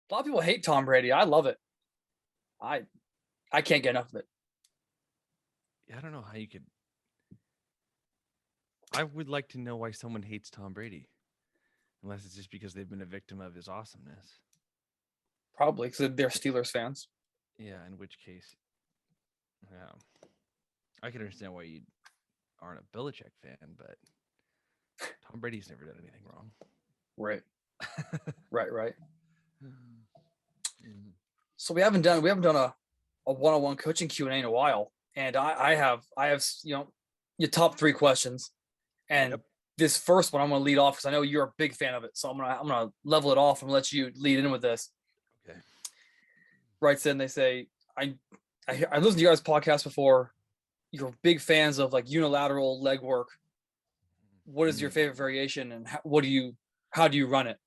A lot of people hate Tom Brady. I love it. I I can't get enough of it. I don't know how you could. I would like to know why someone hates Tom Brady, unless it's just because they've been a victim of his awesomeness. Probably because they're Steelers fans. Yeah, in which case, yeah, I can understand why you aren't a Belichick fan, but Tom Brady's never done anything wrong. Right. Right. Mhm. So we haven't done a one-on-one coaching Q&A in a while, and I have your top three questions, and Yep. this first one I'm going to lead off because I know you're a big fan of it, so I'm gonna level it off and let you lead in with this. Okay. Right then they say I listened to your guys' podcast before. You're big fans of like unilateral leg work. What is your Mm. favorite variation, and how do you run it?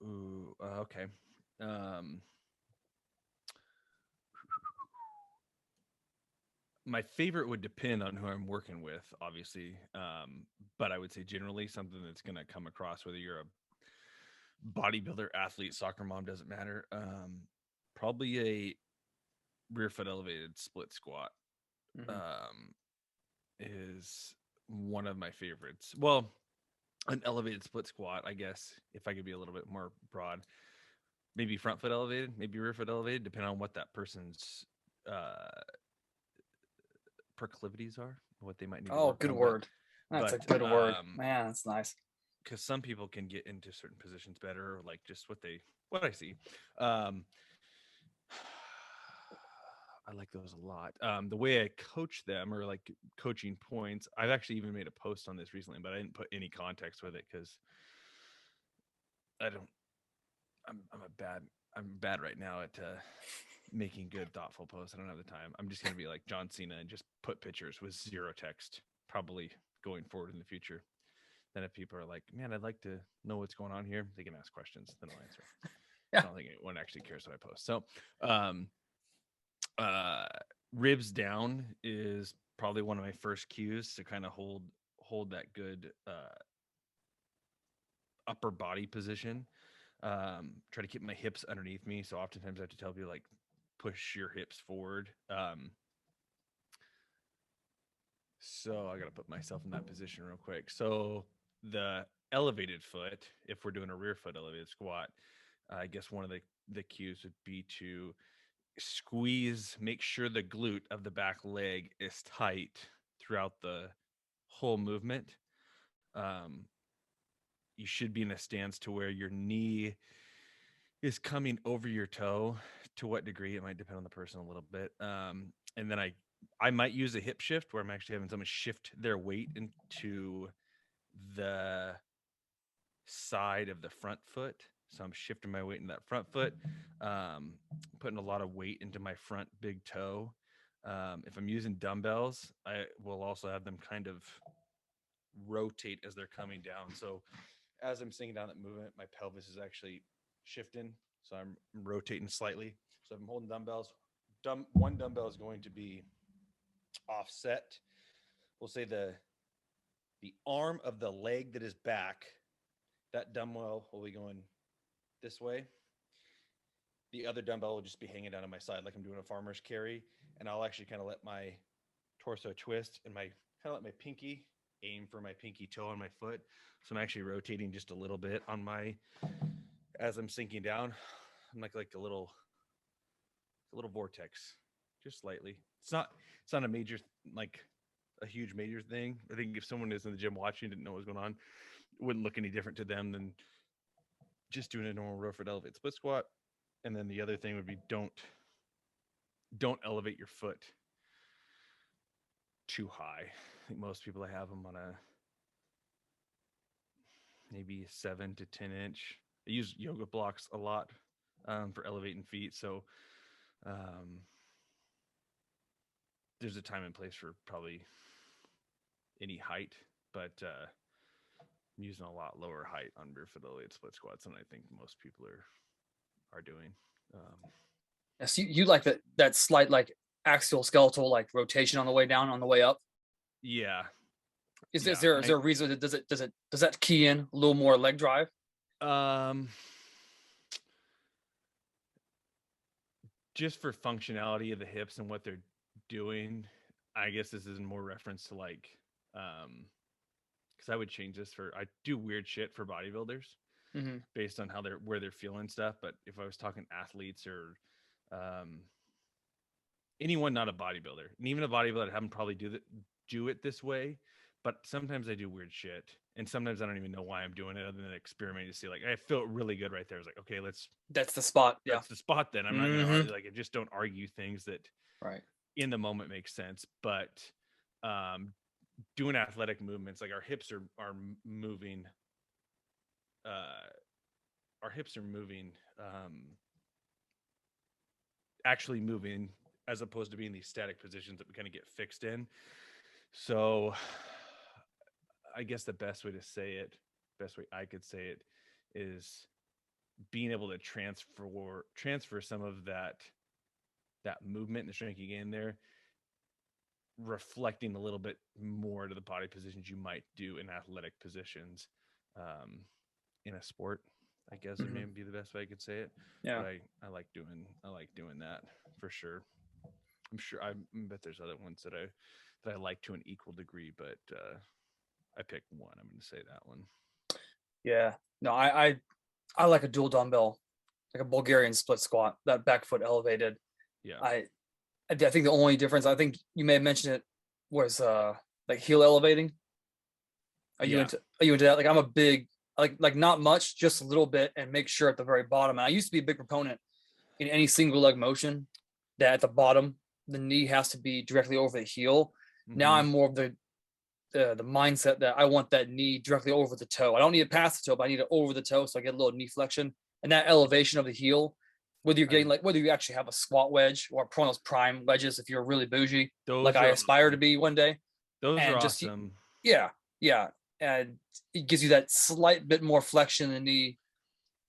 Ooh, okay. Um, my favorite would depend on who I'm working with, obviously. But I would say generally something that's going to come across whether you're a bodybuilder, athlete, soccer mom, doesn't matter. Probably a rear foot elevated split squat Mm-hmm. um, is one of my favorites. Well, an elevated split squat, I guess, if I could be a little bit more broad, maybe front foot elevated, maybe rear foot elevated, depending on what that person's uh, proclivities are, what they might need to Oh, work good on. word. That's a But good word, man. That's nice. because some people can get into certain positions better, or like just what I see. Um, I like those a lot. The way I coach them, or like coaching points, I've actually even made a post on this recently, but I didn't put any context with it because I don't. I'm a bad. I'm bad right now at making good, thoughtful posts. I don't have the time. I'm just gonna be like John Cena and just put pictures with zero text. Probably going forward in the future. Then if people are like, "Man, I'd like to know what's going on here," they can ask questions. Then I'll answer. Yeah. I don't think anyone actually cares what I post. So, um, uh, ribs down is probably one of my first cues to kind of hold that good upper body position. Try to keep my hips underneath me. So oftentimes I have to tell people like push your hips forward. So I got to put myself in that position real quick. So the elevated foot, if we're doing a rear foot elevated squat, I guess one of the cues would be to squeeze, make sure the glute of the back leg is tight throughout the whole movement. Um, you should be in a stance to where your knee is coming over your toe. To what degree, it might depend on the person a little bit. And then I might use a hip shift where I'm actually having someone shift their weight into the side of the front foot. So I'm shifting my weight in that front foot, um, putting a lot of weight into my front big toe. If I'm using dumbbells, I will also have them kind of rotate as they're coming down. So as I'm sinking down that movement, my pelvis is actually shifting. So I'm rotating slightly. So if I'm holding dumbbells, one dumbbell is going to be offset. We'll say the arm of the leg that is back, that dumbbell will be going this way. The other dumbbell will just be hanging down on my side like I'm doing a farmer's carry. And I'll actually kind of let my torso twist and my kind of let my pinky aim for my pinky toe on my foot. So I'm actually rotating just a little bit on my as I'm sinking down. I'm like a little vortex, just slightly. It's not a major like a huge major thing. I think if someone is in the gym watching didn't know what was going on, it wouldn't look any different to them than just doing a normal row for elevate split squat. And then the other thing would be don't elevate your foot too high. I think most people I have them on a maybe 7 to 10 inch. I use yoga blocks a lot for elevating feet. So um, there's a time and place for probably any height, but I'm using a lot lower height on rear foot elevated split squats than I think most people are doing. Um, Yes, you like that slight like axial skeletal like rotation on the way down on the way up. yeah, Is yeah. there is there a reason that does that key in a little more leg drive? Um, just for functionality of the hips and what they're doing, I guess this is more reference to like, because I would change this for, I do weird shit for bodybuilders Mm-hmm. based on how where they're feeling stuff. But if I was talking athletes or anyone not a bodybuilder, and even a bodybuilder, I haven't probably do it this way. But sometimes I do weird shit, and sometimes I don't even know why I'm doing it, other than experimenting to see. Like, I felt really good right there. I was like, okay, That's the spot. Yeah. that's the spot. Then I'm not gonna argue. Like, I just don't argue things that Right. in the moment makes sense. But doing athletic movements, like our hips are moving. Our hips are moving. Actually moving, as opposed to being these static positions that we kind of get fixed in. So I guess the best way I could say it is being able to transfer some of that movement and the strength you gain there, reflecting a little bit more to the body positions you might do in athletic positions in a sport, I guess. It may be the best way I could say it. Yeah. But I like doing that for sure. I'm sure, I bet there's other ones that I like to an equal degree, but I picked one. I'm going to say that one. Yeah. No, I like a dual dumbbell, like a Bulgarian split squat, that back foot elevated. Yeah. I think the only difference, I think you may have mentioned it, was like heel elevating. Are you into that? Like, I'm a big, like not much, just a little bit, and make sure at the very bottom. And I used to be a big proponent in any single leg motion that at the bottom the knee has to be directly over the heel. Now I'm more of the mindset that I want that knee directly over the toe. I don't need it past the toe, but I need it over the toe, so I get a little knee flexion and that elevation of the heel. Whether you're getting whether you actually have a squat wedge or one of those prime wedges, if you're really bougie, like I aspire to be one day. Those are awesome. Yeah, and it gives you that slight bit more flexion in the knee,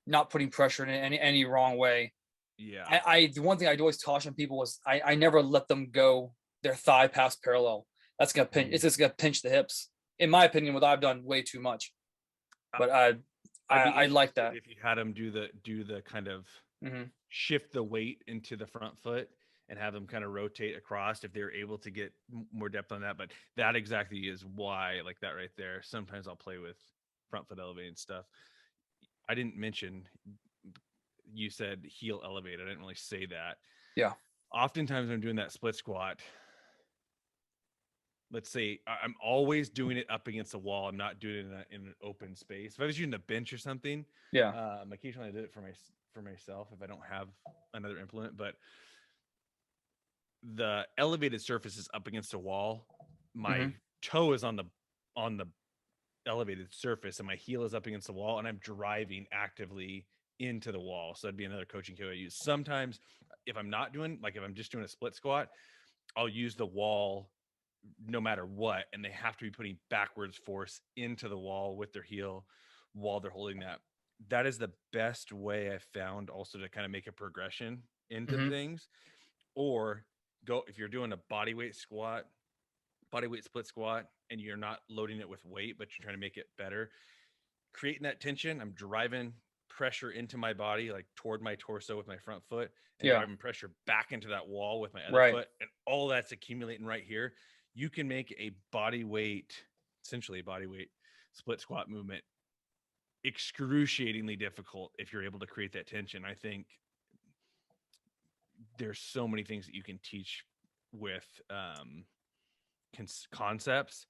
not putting pressure in any wrong way. Yeah. The one thing I'd always caution people was I never let them go their thigh past parallel. That's gonna pinch. It's just gonna pinch the hips. In my opinion, what I've done way too much. But I like that. If you had them do the kind of shift the weight into the front foot and have them kind of rotate across, if they're able to get more depth on that. But that exactly is why, like that right there. Sometimes I'll play with front foot elevating stuff. I didn't mention, you said heel elevated. I didn't really say that. Yeah. Oftentimes when I'm doing that split squat, let's say I'm always doing it up against the wall. I'm not doing it in an open space. If I was using a bench or something, occasionally I did it for myself if I don't have another implement. But the elevated surface is up against a wall. My toe is on the elevated surface, and my heel is up against the wall, and I'm driving actively into the wall. So that'd be another coaching cue I use. Sometimes, if I'm not doing, like if I'm just doing a split squat, I'll use the wall no matter what, and they have to be putting backwards force into the wall with their heel while they're holding that. That is the best way I've found also to kind of make a progression into things. Or go, if you're doing a bodyweight split squat, and you're not loading it with weight, but you're trying to make it better, creating that tension. I'm driving pressure into my body, like toward my torso with my front foot, and driving pressure back into that wall with my other foot, and all that's accumulating right here. You can make essentially a bodyweight split squat movement excruciatingly difficult if you're able to create that tension. I think there's so many things that you can teach with concepts,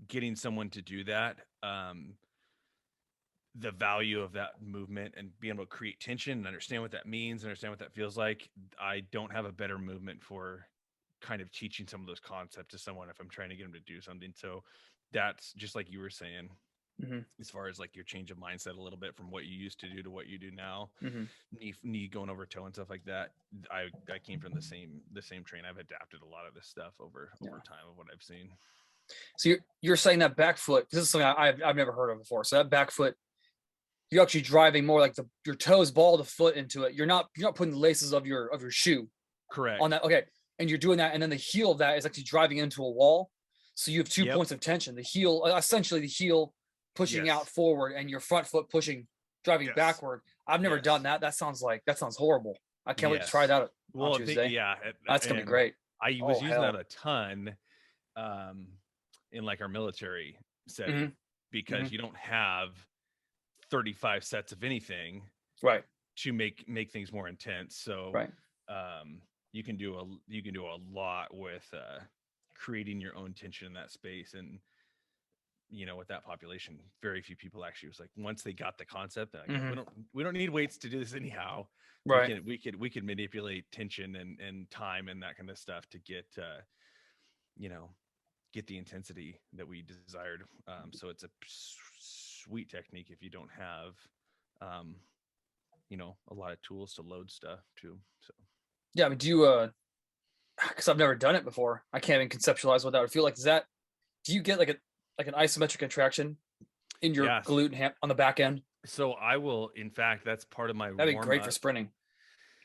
getting someone to do that, the value of that movement and being able to create tension and understand what that means, understand what that feels like. I don't have a better movement for kind of teaching some of those concepts to someone if I'm trying to get them to do something. So that's just like you were saying, as far as like your change of mindset a little bit from what you used to do to what you do now, knee going over toe and stuff like that. I came from the same train. I've adapted a lot of this stuff over time of what I've seen. So you're saying that back foot, this is something I've never heard of before. So that back foot, you're actually driving more like your toes ball the foot into it. You're not putting the laces of your shoe correct on that. Okay. And you're doing that, and then the heel of that is actually driving into a wall. So you have 2 points of tension. The heel, essentially the heel pushing out forward, and your front foot driving backward. I've never done that. That sounds horrible. I can't wait to try Yes. that on Well, Tuesday. yeah, That's gonna be and great. I Oh was using that hell. a ton um, in like our military setting Hmm. Hmm. because you don't have 35 sets of anything Right. to make things more intense. So Right. um, you can do a lot with creating your own tension in that space. And with that population, very few people actually was like once they got the concept, they're like, Hmm. we don't need weights to do this anyhow. Right. We could manipulate tension and time and that kind of stuff to get you know get the intensity that we desired. So it's a sweet technique if you don't have um, a lot of tools to load stuff too. So Yeah. I mean, do you because I've never done it before. I can't even conceptualize what that would feel like. Is that do you get like an isometric contraction in your yes. glute and on the back end? So I will, in fact, that's part of my That'd be warm great for up. sprinting.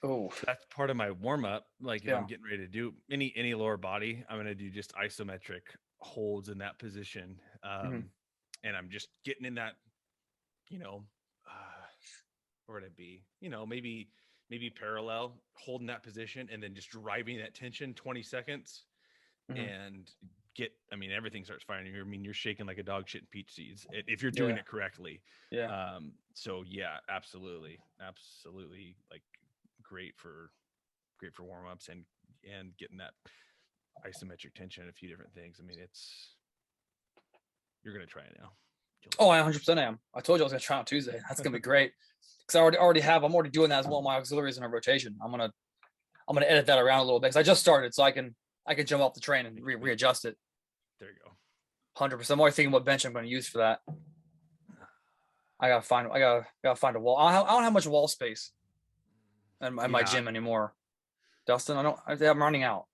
Oh, That's part of my warm up. Like if I'm yeah. getting ready to do any lower body, I'm gonna do just isometric holds in that position. Hmm. And I'm just getting in that, you know, uh, where would it be? Maybe parallel, holding that position and then just driving that tension 20 seconds Hmm. and everything starts firing. You're shaking like a dog shitting peach seeds if you're doing Yeah. it correctly. Yeah. So yeah, absolutely, like great for warm-ups and getting that isometric tension and a few different things. You're gonna try it now. Oh, I 100% am. I told you I was gonna try on Tuesday. That's gonna be great. Because I'm already doing that as one of my auxiliaries in a rotation. I'm gonna edit that around a little bit because I just started, so I can jump off the train and readjust it. There you go. 100%. I'm already thinking what bench I'm going to use for that. I gotta find a wall. I don't have much wall space in my Yeah, gym anymore. Dustin, I'm running out.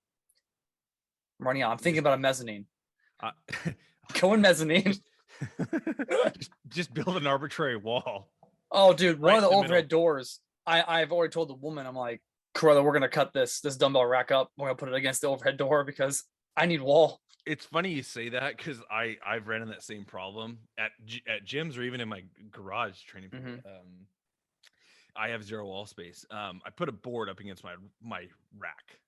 I'm running out. I'm thinking just about a mezzanine. uh, Going mezzanine. just just build an arbitrary wall Oh, dude, one right of the in the middle. overhead doors. I've already told the woman, I'm like, Corella, we're gonna cut this dumbbell rack up. We're gonna put it against the overhead door because I need wall. It's funny you say that because I've ran in that same problem at gyms or even in my garage training. Hmm. I have zero wall space. I put a board up against my rack.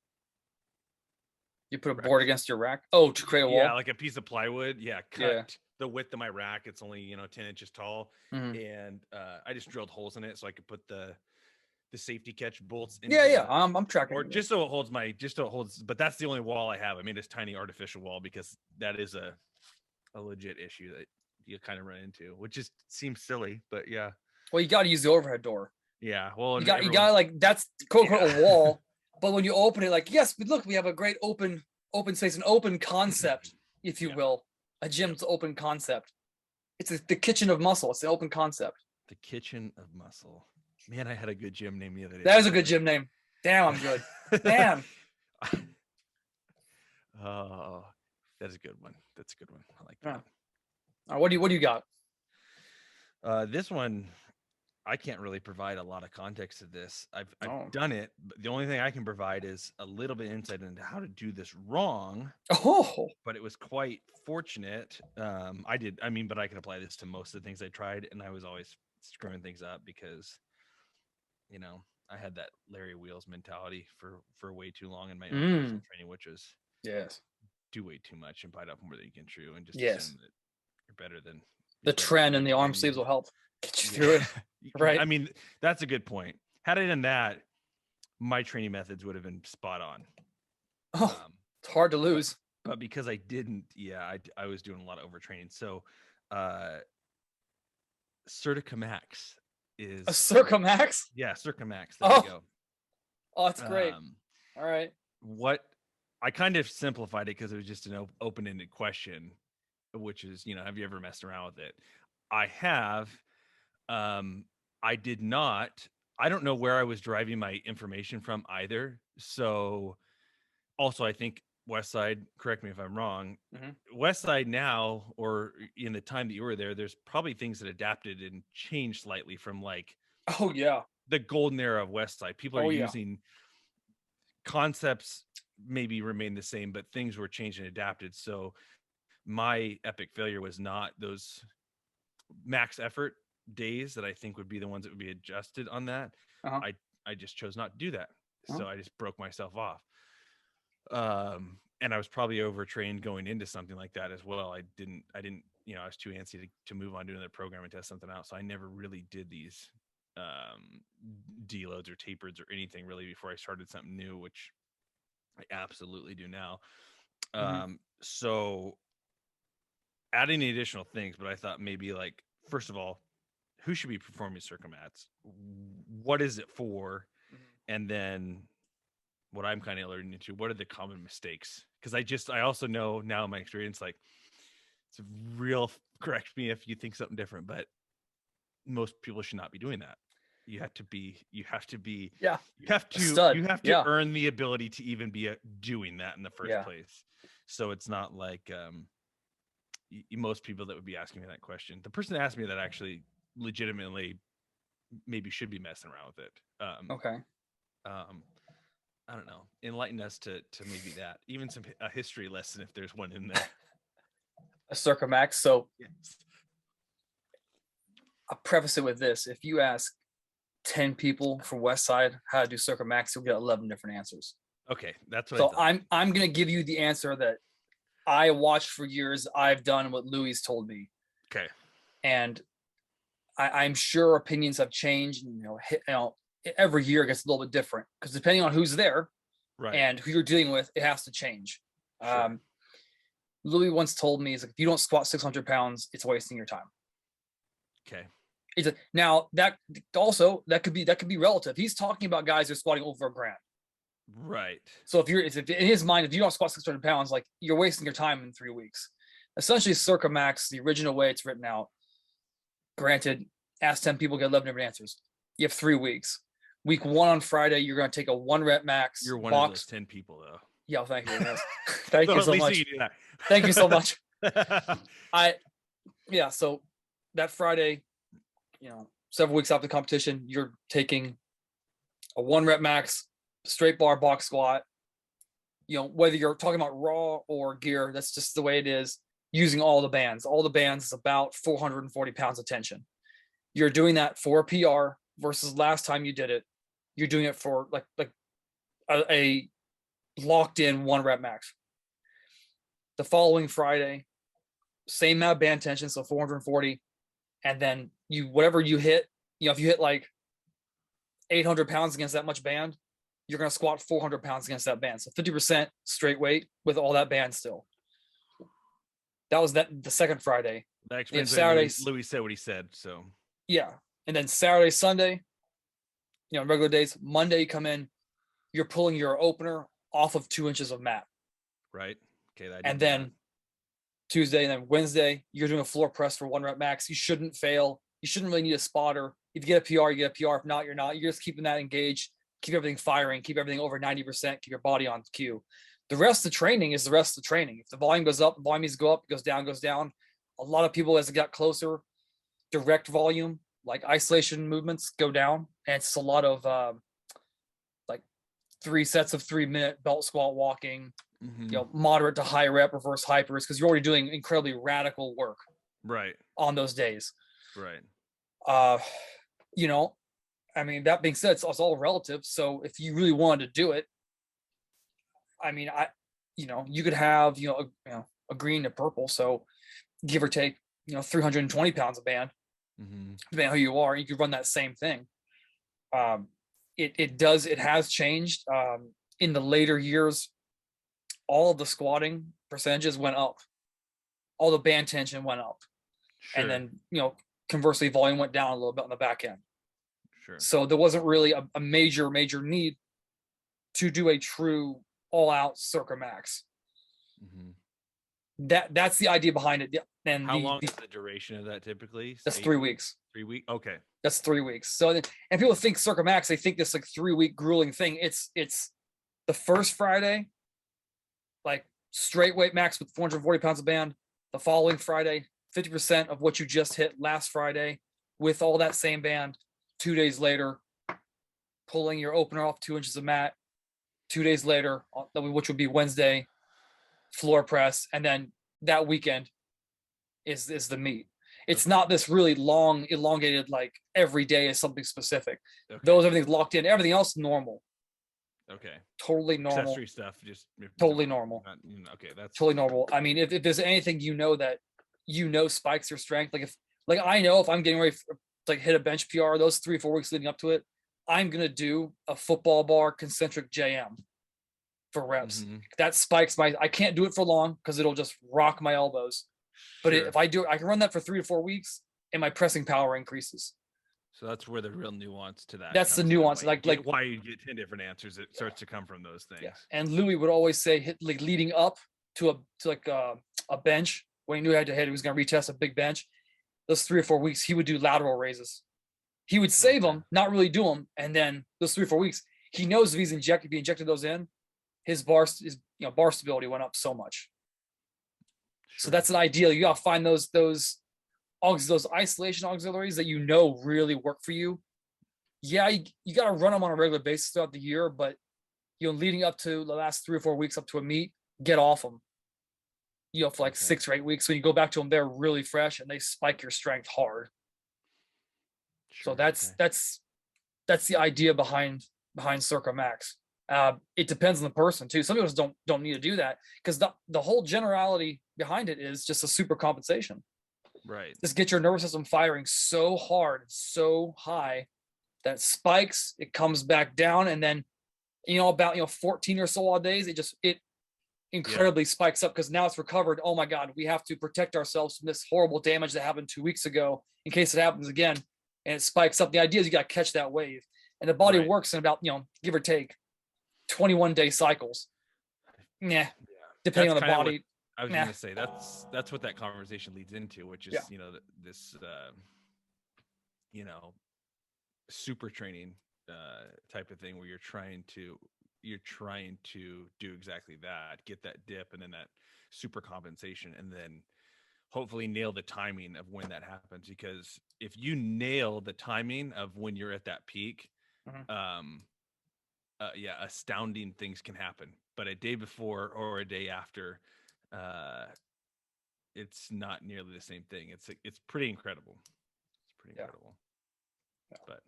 You put a board Correct. against your rack. Oh, to create a Yeah, wall. like a piece of plywood. Yeah, Yeah. cut the width of my rack. It's only 10 inches tall, Hmm. and I just drilled holes in it so I could put the safety catch bolts into Yeah, yeah. the I'm tracking or it. just so it holds but that's the only wall I have. I made this tiny artificial wall because that is a legit issue that you kind of run into, which just seems silly, but yeah. Well, you got to use the overhead door. Yeah. Well, and You got everyone, to like that's quote unquote a yeah. wall, but when you open it, like yes, but look, we have a great open space, an open concept, if you Yeah. will. A Yep. gym's open concept. It's the kitchen of muscle. It's the open concept. The kitchen of muscle. Man, I had a good gym name the other day. That is a good gym name. Damn, I'm good. Damn. Oh, that's a good one. That's a good one. I like Yeah. that. All right, what do you got? This one, I can't really provide a lot of context to this. I've Oh. done it, but the only thing I can provide is a little bit insight into how to do this wrong. Oh. But it was quite fortunate. But I can apply this to most of the things I tried, and I was always screwing things up because, I had that Larry Wheels mentality for way too long in my own personal training, which was Yes. do way too much and bite off more than you can chew, and just Yes. assume that you're better than The trend and the arm anyone sleeves you. will help get you through Yeah, it. Right. I mean that's a good point. Had I done that, my training methods would have been spot on. Oh, it's hard to lose. But because I didn't, I was doing a lot of overtraining. So, Circa Max A is Circa Max? Circa Max. There you go. Oh, that's great. All right. What I kind of simplified it because it was just an open-ended question, which is, have you ever messed around with it? I have. I did not. I don't know where I was deriving my information from either. So, also, I think Westside, correct me if I'm wrong. Westside now, or in the time that you were there, there's probably things that adapted and changed slightly from like Oh yeah. the golden era of Westside. People are using concepts maybe remain the same, but things were changed and adapted. So my epic failure was not those max effort days that I think would be the ones that would be adjusted on that. Uh-huh. I just chose not to do that. Oh. So I just broke myself off. And I was probably overtrained going into something like that as well. I didn't, I was too antsy to move on to another program and test something out. So I never really did these deloads or tapers or anything really before I started something new, which I absolutely do now. So adding the additional things, but I thought maybe like, first of all, who should be performing Circa Max? What is it for? And then what I'm kind of learning into, what are the common mistakes? Because I also know now in my experience, like it's real, correct me if you think something different, but most people should not be doing that. You have to be stud. You have to earn the ability to even be doing that in the first place. So it's not like most people that would be asking me that question. The person that asked me that actually legitimately maybe should be messing around with it. Okay. I don't know. Enlighten us to maybe that. Even a history lesson if there's one in there. A Circa Max. So yes. I'll preface it with this. If you ask 10 people from Westside how to do Circa Max, you'll get 11 different answers. Okay, that's what. So I'm gonna give you the answer that I watched for years. I've done what Louie's told me. Okay. And I'm sure opinions have changed. Every year it gets a little bit different because depending on who's there, right, and who you're dealing with, it has to change. Sure. Louie once told me, he's like, if you don't squat 600 pounds, it's wasting your time. Okay. Now that could be relative. He's talking about guys who are squatting over 1 gram. Right. So if in his mind, if you don't squat 600 pounds, like you're wasting your time in 3 weeks. Essentially, Circa Max, the original way it's written out. Granted, ask 10 people, get 11 different answers. You have 3 weeks. Week 1 on Friday, you're going to take a 1 rep max. You're one of those 10 people, though. Yeah, thank you. Thank you so much. Thank you so much. So that Friday, several weeks after the competition, you're taking a 1 rep max, straight bar box squat. Whether you're talking about raw or gear, that's just the way it is. Using all the bands. All the bands is about 440 pounds of tension. You're doing that for a PR versus last time you did it. You're doing it for like a locked in 1 rep max. The following Friday, same amount of band tension, so 440, and then whatever you hit, if you hit like 800 pounds against that much band, you're going to squat 400 pounds against that band. So 50% straight weight with all that band still. That was the second Friday. That explains Saturday. Louie said what he said. So yeah, and then Saturday, Sunday, regular days. Monday, you come in, you're pulling your opener off of 2 inches of mat. Right. Okay. And then Tuesday and then Wednesday, you're doing a floor press for 1 rep max. You shouldn't fail. You shouldn't really need a spotter. If you get a PR, you get a PR. If not, you're not. You're just keeping that engaged. Keep everything firing. Keep everything over 90%. Keep your body on cue. The rest of the training is the rest of the training. If the volume goes up, the volume needs to go up. It goes down, goes down. A lot of people, as it got closer, direct volume, like isolation movements, go down. And it's a lot of like 3 sets of 3-minute belt squat walking, moderate to high rep reverse hypers, because you're already doing incredibly radical work. Right. On those days. Right. That being said, it's all relative. So if you really wanted to do it, you could have, a green to purple. So give or take, 320 pounds of band, depending on who you are, you could run that same thing. It has changed. In the later years, all of the squatting percentages went up. All the band tension went up. Sure. And then, conversely, volume went down a little bit on the back end. Sure. So there wasn't really a major need to do a true all-out Circa Max. That's the idea behind it. And how long is the duration of that typically? That's 3 weeks. 3 weeks. Okay. That's 3 weeks. So, and people think Circa Max, they think this like 3-week grueling thing. It's the first Friday, like straight weight max with 440 pounds of band. The following Friday, 50% of what you just hit last Friday with all that same band. 2 days later, pulling your opener off 2 inches of mat. 2 days later, which would be Wednesday, floor press, and then that weekend is the meet. It's Okay. not this really long, elongated, like every day is something specific. Okay. Those, everything's locked in. Everything else, normal. Okay. Totally normal. Accessory stuff, just Totally normal. not, okay, that's Totally normal. I mean, if there's anything that spikes your strength, like I know if I'm getting ready to like hit a bench PR, those 3 or 4 weeks leading up to it, I'm gonna do a football bar concentric JM for reps. mm-hmm. That spikes I can't do it for long because it'll just rock my elbows. But Sure. if I do it, I can run that for 3 to 4 weeks and my pressing power increases. So that's where the real nuance to that That's the comes in, nuance. why you get 10 different answers. It starts to come from those things. Yeah. And Louie would always say, like leading up to a bench, when he knew he had to hit, he was going to retest a big bench. Those 3 or 4 weeks, he would do lateral raises. He would save them, not really do them, and then those 3 or 4 weeks, he knows if he injected those in, his bar stability went up so much. Sure. So that's an ideal. You got to find those isolation auxiliaries that really work for you. Yeah, you got to run them on a regular basis throughout the year, but leading up to the last 3 or 4 weeks up to a meet, get off them. For like 6 or 8 weeks. When you go back to them, they're really fresh and they spike your strength hard. Sure, so that's the idea behind Circa Max. It depends on the person too. Some people don't need to do that because the whole generality behind it is just a super compensation. Right. Just get your nervous system firing so hard, so high that it spikes, it comes back down, and then about 14 or so odd days, it incredibly spikes up because now it's recovered. Oh my God, we have to protect ourselves from this horrible damage that happened 2 weeks ago in case it happens again, and it spikes up. The idea is you got to catch that wave, and the body works in about give or take 21-day cycles. Yeah, depending on the body. I was going to say that's what that conversation leads into, which is this super training type of thing where you're trying to do exactly that, get that dip and then that super compensation, and then hopefully nail the timing of when that happens. Because if you nail the timing of when you're at that peak, astounding things can happen. But a day before or a day after, it's not nearly the same thing. It's pretty incredible. It's pretty incredible. Yeah. But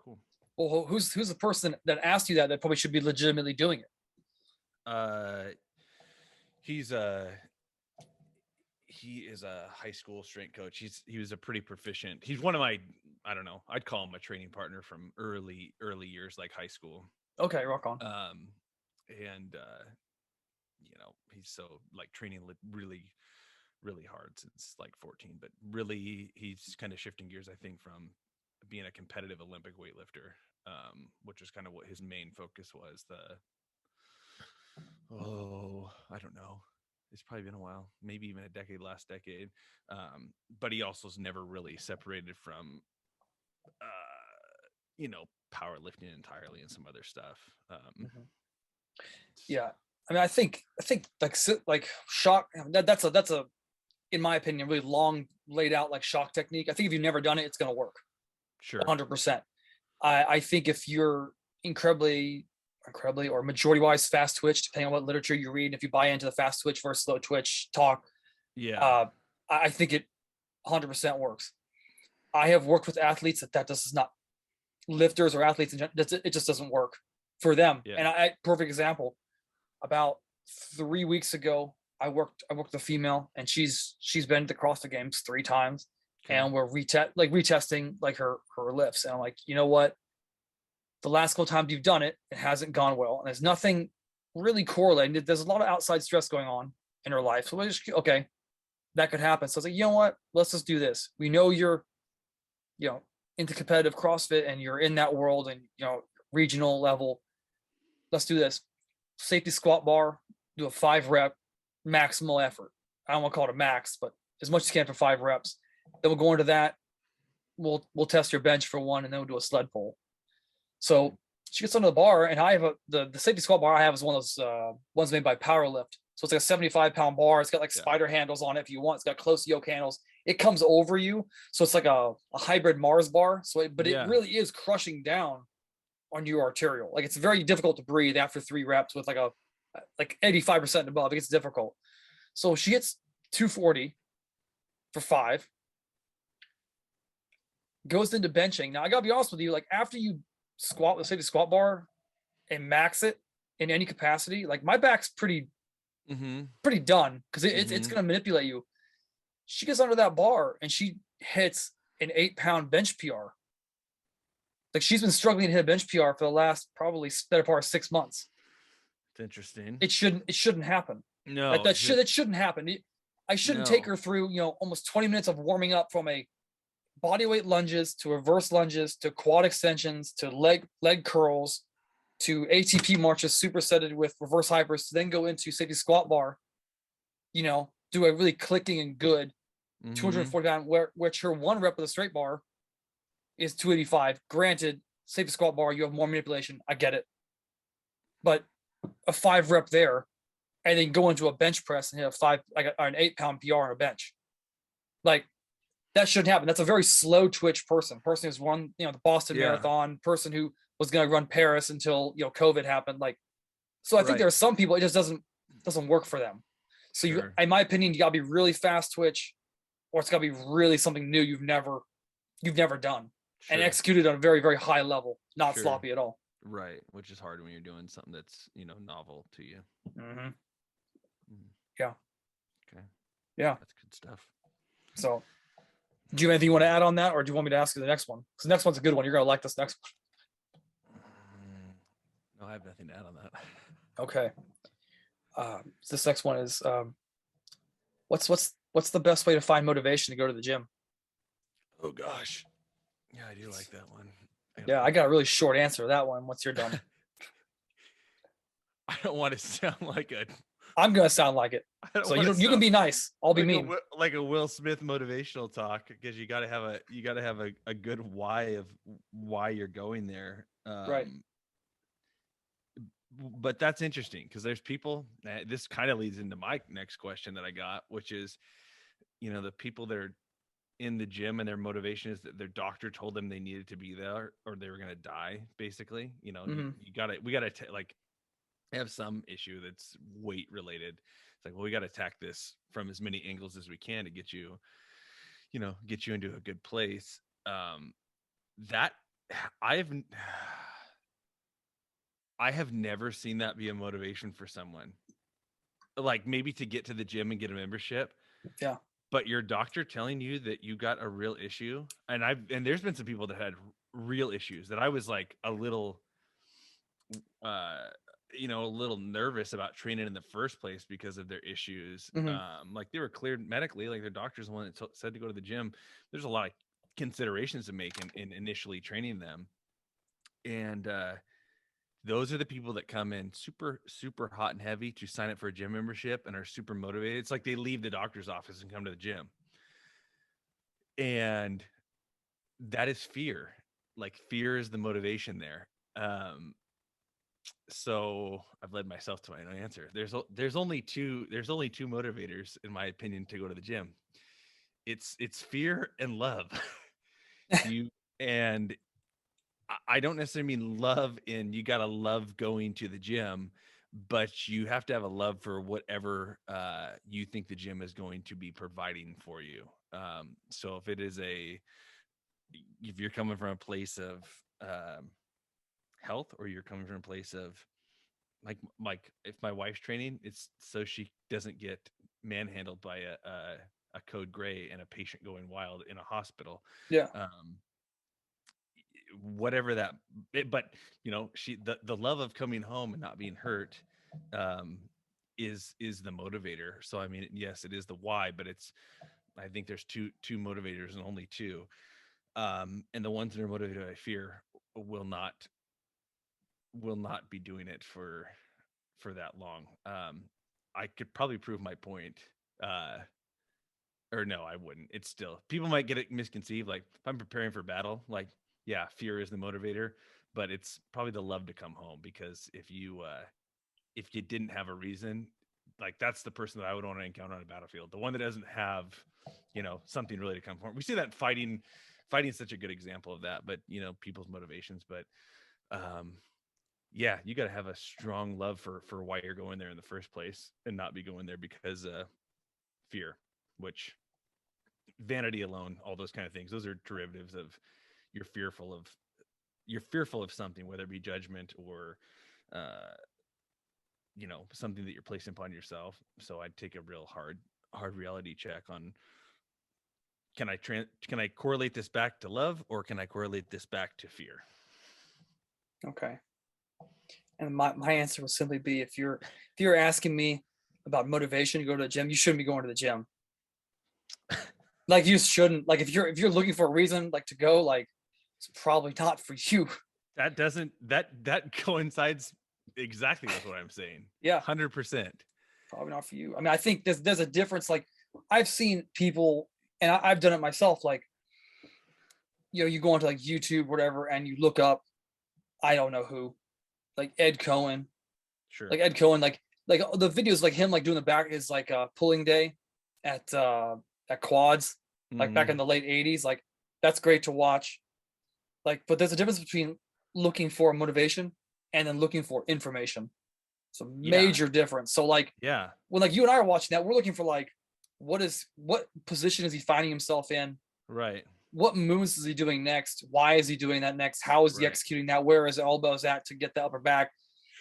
cool. Well, who's the person that asked you that probably should be legitimately doing it? He is a high school strength coach. He was a pretty proficient. He's one of my, I don't know, I'd call him a training partner from early years, like high school. Okay, rock on. He's so like training really, really hard since like 14, but really he's kind of shifting gears, I think, from being a competitive Olympic weightlifter, which is kind of what his main focus was. I don't know. It's probably been a while, maybe even a decade, last decade. But he also has never really separated from, powerlifting entirely and some other stuff. Yeah. I mean, I think like shock, that's a, in my opinion, really long laid out like shock technique. I think if you've never done it, it's going to work. Sure. 100%. I think if you're incredibly or majority wise fast twitch, depending on what literature you read, if you buy into the fast twitch versus slow twitch talk, I think it 100% works. I have worked with athletes that does not, lifters or athletes, it just doesn't work for them. Yeah. And perfect example, about 3 weeks ago, I worked with a female, and she's been to the CrossFit Games 3 times. Okay. And we're retesting like her lifts. And I'm like, you know what? The last couple times you've done it, it hasn't gone well. And there's nothing really correlated. There's a lot of outside stress going on in her life. So okay, that could happen. So I was like, you know what? Let's just do this. We know you're, into competitive CrossFit and you're in that world and, regional level. Let's do this. Safety squat bar, do a 5-rep maximal effort. I don't want to call it a max, but as much as you can for 5 reps. Then we'll go into that. We'll test your bench for 1, and then we'll do a sled pull. So she gets under the bar, and I have the safety squat bar I have is one of those ones made by Powerlift. So it's like a 75-pound bar. It's got like spider handles on it if you want. It's got close yoke handles. It comes over you. So it's like a hybrid Mars bar. It really is crushing down on your arterial. Like, it's very difficult to breathe after 3 reps with like 85% and above. It gets difficult. So she hits 240 for 5. goes into benching. Now I gotta be honest with you, like after you squat, let's say the squat bar and max it in any capacity, like my back's Mm-hmm. pretty done because it's Mm-hmm. gonna manipulate you. She gets under that bar and she hits an 8-pound bench PR. Like she's been struggling to hit a bench PR for the last probably better part of 6 months. It's interesting. It shouldn't happen. That No, that should that shouldn't happen. I shouldn't take no. her through, almost 20 minutes of warming up from a bodyweight lunges to reverse lunges to quad extensions to leg curls to ATP marches supersetted with reverse hypers to then go into safety squat bar, do a really clicking and good Mm-hmm. 240 pound which her one rep with a straight bar is 285. Granted, safety squat bar, you have more manipulation. I get it. But a 5 rep there and then go into a bench press and hit an 8-pound PR on a bench. Like that shouldn't happen. That's a very slow twitch person who's run, the Boston Yeah. Marathon, person who was going to run Paris until, COVID happened. Like, so I think Right. there are some people, it just doesn't work for them. So Sure. in my opinion, you gotta be really fast twitch, or it's gotta be really something new you've never done and Sure. executed on a very, very high level, not Sure. sloppy at all. Right. Which is hard when you're doing something that's, novel to you. Mm-hmm. Mm. Yeah. Okay. Yeah. That's good stuff. So do you have anything you want to add on that, or do you want me to ask you the next one? Because the next one's a good one. You're gonna like this next one. No, I have nothing to add on that. Okay. This next one is what's the best way to find motivation to go to the gym? Oh gosh. Yeah, I do like that one. Yeah, I got a really short answer to that one once you're done. I don't want to sound like a. I'm gonna sound like it. So you can be nice. I'll be mean. Like a Will Smith motivational talk, because you got to have a good why of why you're going there. Right. But that's interesting because there's people. This kind of leads into my next question that I got, which is, the people that are in the gym and their motivation is that their doctor told them they needed to be there or they were going to die. Basically, Mm-hmm. we got to like have some issue that's weight related. It's like, well, we got to attack this from as many angles as we can to get you into a good place. That I have never seen that be a motivation for someone. Like maybe to get to the gym and get a membership. Yeah. But your doctor telling you that you got a real issue, and there's been some people that had real issues that I was like a little a little nervous about training in the first place because of their issues. Mm-hmm. Like they were cleared medically, like their doctor's the one that said to go to the gym. There's a lot of considerations to make in initially training them. And those are the people that come in super, super hot and heavy to sign up for a gym membership and are super motivated. It's like they leave the doctor's office and come to the gym. And that is fear. Like fear is the motivation there. So I've led myself to my own answer. There's only two motivators, in my opinion, to go to the gym. It's fear and love. you and I don't necessarily mean love in you got to love going to the gym, but you have to have a love for whatever you think the gym is going to be providing for you. So if you're coming from a place of health, or you're coming from a place of like if my wife's training, it's so she doesn't get manhandled by a code gray and a patient going wild in a hospital. Yeah. Whatever that, but the love of coming home and not being hurt is the motivator. So I mean, yes, it is the why, but I think there's two motivators and only two. And the ones that are motivated by fear will not be doing it for that long. I could probably prove my point. Or no, I wouldn't. It's still, people might get it misconceived. Like if I'm preparing for battle, like, yeah, fear is the motivator, but it's probably the love to come home, because if you didn't have a reason, like that's the person that I would want to encounter on a battlefield. The one that doesn't have, something really to come from. We see that fighting is such a good example of that, but people's motivations. But yeah, you got to have a strong love for why you're going there in the first place, and not be going there because fear, which vanity alone, all those kind of things, those are derivatives of you're fearful of you're fearful of something, whether it be judgment or uh something that you're placing upon yourself. So I'd take a real hard reality check on, can I correlate this back to love, or can I correlate this back to fear? Okay. And my answer would simply be, if you're asking me about motivation to go to the gym, you shouldn't be going to the gym. Like, you shouldn't. Like, if you're looking for a reason like to go, like, it's probably not for you. That doesn't that coincides exactly with what I'm saying. Yeah, 100%. probably not for you. I mean, I think there's a difference. Like, I've seen people, and I've done it myself. Like, you go onto like YouTube, whatever, and you look up, I don't know who, like Ed Cohen, Sure. like Ed Cohen, like the videos, like him, like doing the back is like pulling day at quads, like back in the late 80s. Like, that's great to watch. Like, but there's a difference between looking for motivation and then looking for information. It's a major difference. So like, Yeah. when like you and I are watching that, we're looking for like, what position is he finding himself in? Right. What moves is he doing next? Why is he doing that next? How is he executing that? Where is the elbows at to get the upper back?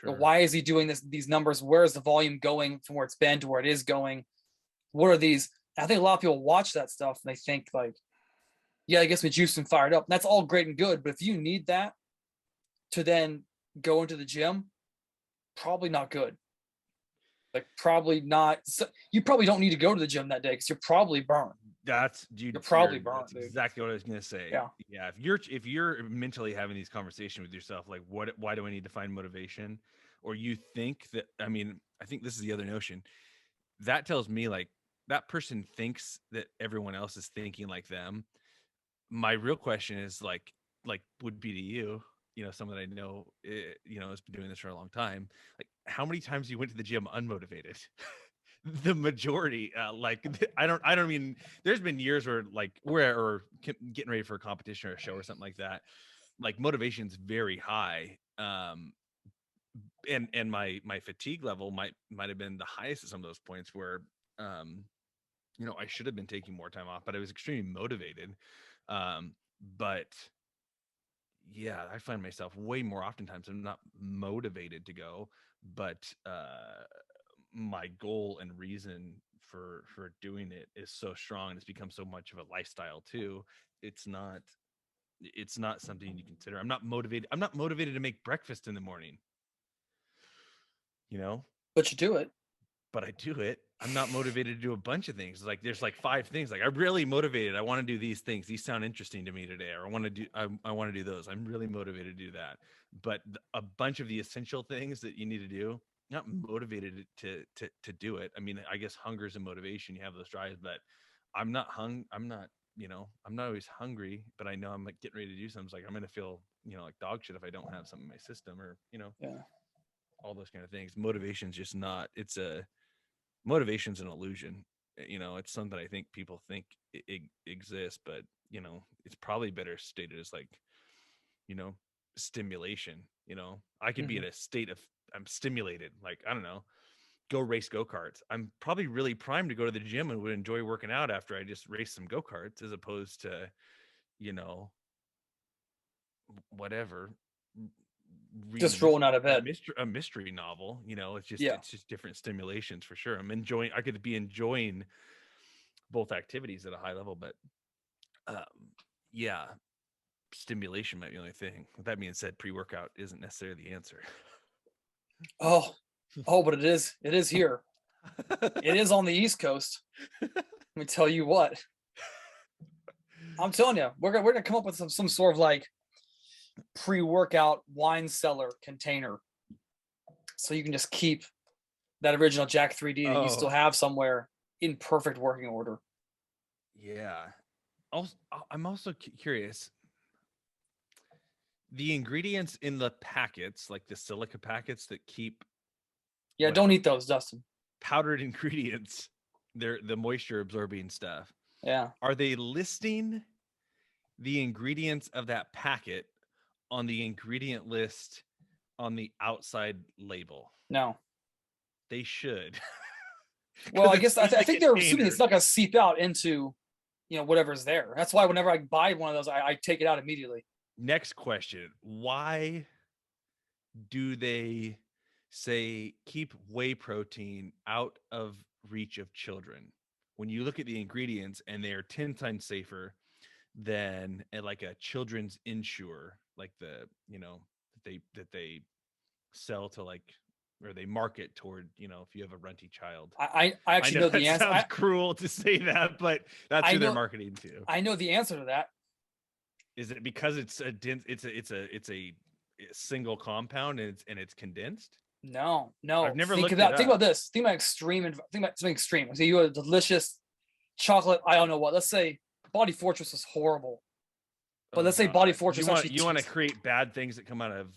Sure. Why is he doing these numbers? Where is the volume going from where it's been to where it is going? What are these? I think a lot of people watch that stuff and they think like, yeah, it gets me juiced and fired up. And that's all great and good. But if you need that to then go into the gym, probably not good. Like, probably not. So you probably don't need to go to the gym that day because you're probably burned. You're probably burned. That's exactly what I was gonna say. Yeah. Yeah. If you're mentally having these conversations with yourself, like, why do I need to find motivation? Or you think that, I mean, I think this is the other notion. That tells me like that person thinks that everyone else is thinking like them. My real question is like would be to you, someone that I know, has been doing this for a long time. Like, how many times you went to the gym unmotivated? The majority, I don't mean, there's been years where like or getting ready for a competition or a show or something like that, like motivation's very high. And my fatigue level might have been the highest at some of those points where, I should have been taking more time off, but I was extremely motivated. But yeah, I find myself way more oftentimes I'm not motivated to go, but my goal and reason for doing it is so strong, and it's become so much of a lifestyle too. It's not something you consider. I'm not motivated to make breakfast in the morning, But you do it. but I do it. I'm not motivated to do a bunch of things. Like, there's like 5 things. Like, I'm really motivated. I want to do these things. These sound interesting to me today. Or I want to do those. I'm really motivated to do that. But a bunch of the essential things that you need to do, not motivated to do it. I mean, I guess hunger is a motivation. You have those drives, but I'm not I'm not, I'm not always hungry, but I know I'm like getting ready to do something. It's like, I'm going to feel, like dog shit if I don't have something in my system, or, Yeah. all those kind of things. Motivation's just not, motivation's an illusion. It's something I think people think it exists, but it's probably better stated as like, stimulation. I could be in a state of, I'm stimulated, like, I don't know, go race go-karts. I'm probably really primed to go to the gym and would enjoy working out after I just race some go-karts, as opposed to, whatever, Just rolling out of bed. a mystery novel. It's just, Yeah. it's just different stimulations for sure. I could be enjoying both activities at a high level, but yeah, stimulation might be the only thing. With that being said, pre-workout isn't necessarily the answer. Oh, but it is here. It is on the East Coast. Let me tell you what. I'm telling you, we're gonna come up with some sort of like pre-workout wine cellar container, so you can just keep that original Jack 3D that you still have somewhere in perfect working order. Yeah. Also, I'm also curious. The ingredients in the packets, like the silica packets that keep. Yeah, don't eat those, Dustin. Powdered ingredients, they're the moisture absorbing stuff. Yeah. Are they listing the ingredients of that packet on the ingredient list on the outside label? No. They should. Well, I guess I think they're assuming it's not going to seep out into whatever's there. That's why whenever I buy one of those, I take it out immediately. Next question. Why do they say keep whey protein out of reach of children? When you look at the ingredients and they are 10 times safer than like a children's insure, like that they sell to like, or they market toward, if you have a runty child. I actually know that the answer. Sounds cruel to say that, but that's who they're marketing to. I know the answer to that. Is it because it's a single compound and it's condensed? No. I've never think about this. Think about something extreme. So you have a delicious chocolate. I don't know what. Let's say Body Fortress is horrible, but let's say Body Fortress you want to create bad things that come out of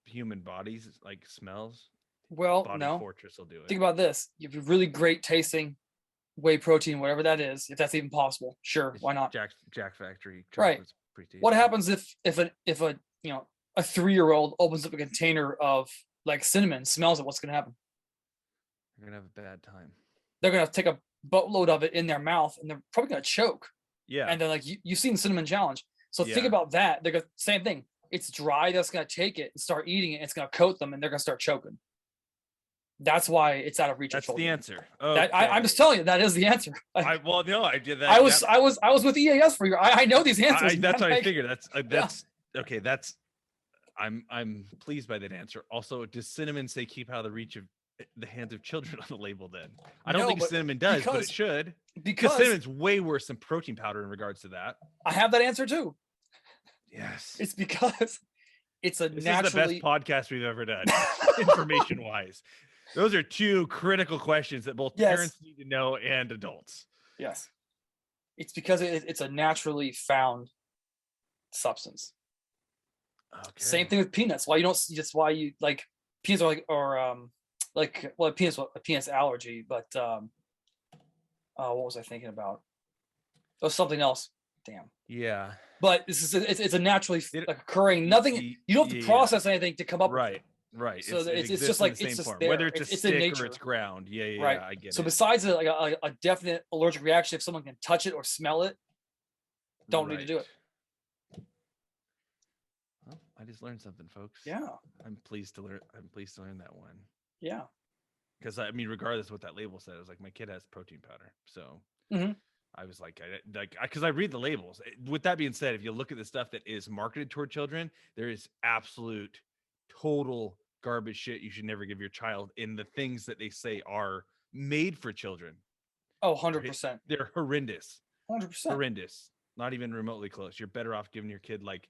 human bodies, like smells. Well, Body Fortress will do it. Think about this. You have really great tasting whey protein, whatever that is, if that's even possible. Sure, why not? Jack Factory. Right. What happens if a 3-year-old opens up a container of like cinnamon, smells it? What's going to happen? They're going to have a bad time. They're going to take a boatload of it in their mouth, and they're probably going to choke. Yeah. And then like you've seen the cinnamon challenge. So think about that. They're going to same thing. It's dry. That's going to take it and start eating it. It's going to coat them, and they're going to start choking. That's why it's out of reach. That's of the answer. Okay. I'm just telling you that is the answer. I did that. I was with EAS for you. I know these answers. That's what I figured. That's okay. I'm pleased by that answer. Also, does cinnamon say keep out of the reach of the hands of children on the label? Then I don't think cinnamon does, but it should, because cinnamon's way worse than protein powder in regards to that. I have that answer too. Yes, it's because it's a this is the best podcast we've ever done, information wise. Those are two critical questions that both parents need to know and adults. Yes. It's because it's a naturally found substance. Okay. Same thing with peanuts. Why you don't? That's why you like peanuts are peanuts a peanuts allergy. But what was I thinking about? Oh, something else. Damn. Yeah. But it's a naturally occurring. Nothing. You don't have to process anything to come up. Right. With it. Right. So it's just like it's just there. Whether it's a stick or it's ground. Yeah. Right. I get it. So besides a definite allergic reaction, if someone can touch it or smell it, don't need to do it. Well, I just learned something, folks. Yeah. I'm pleased to learn that one. Yeah. Because regardless of what that label said, I was like, my kid has protein powder, so I was like, because I read the labels. With that being said, if you look at the stuff that is marketed toward children, there is absolute total garbage shit you should never give your child in the things that they say are made for children. Oh, 100%. They're horrendous. 100%. Horrendous. Not even remotely close. You're better off giving your kid like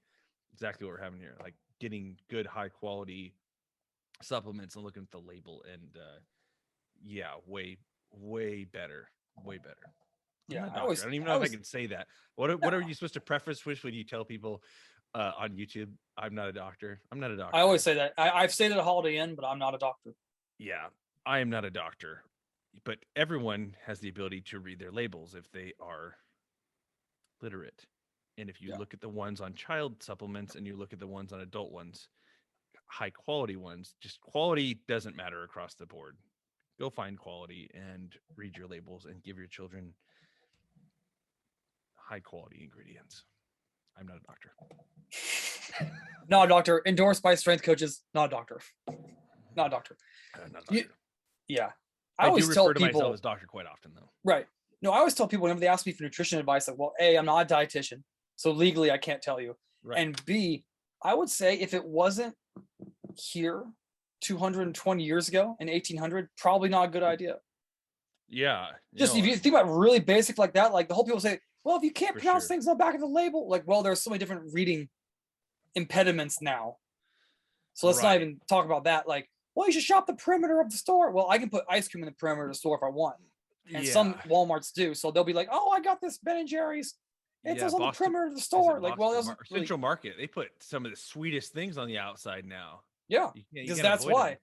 exactly what we're having here, like getting good, high quality supplements and looking at the label, and way better. Way better. Yeah, I don't even know if I can say that. What are you supposed to preface with when you tell people on YouTube, I'm not a doctor? I'm not a doctor. I always say that. I've stayed at a Holiday Inn, but I'm not a doctor. Yeah, I am not a doctor. But everyone has the ability to read their labels if they are literate. And if you look at the ones on child supplements and you look at the ones on adult ones, high quality ones, just quality doesn't matter across the board. Go find quality and read your labels and give your children high quality ingredients. I'm not a doctor. Not a doctor. Endorsed by strength coaches. Not a doctor. Not a doctor. Not a doctor. Yeah. I always tell people myself as doctor quite often, though. Right. No, I always tell people whenever they ask me for nutrition advice, like, well, A, I'm not a dietitian, so legally I can't tell you. Right. And B, I would say if it wasn't here 220 years ago in 1800, probably not a good idea. Yeah. Just if you think about really basic like that, like the whole people say, well, if you can't pronounce things on the back of the label, like, well, there's so many different reading impediments now. So let's not even talk about that. Like, well, you should shop the perimeter of the store. Well, I can put ice cream in the perimeter of the store if I want. And some Walmarts do. So they'll be like, oh, I got this Ben & Jerry's. It's on the perimeter of the store. Like, well, it Central Market, they put some of the sweetest things on the outside now. Yeah, because that's why.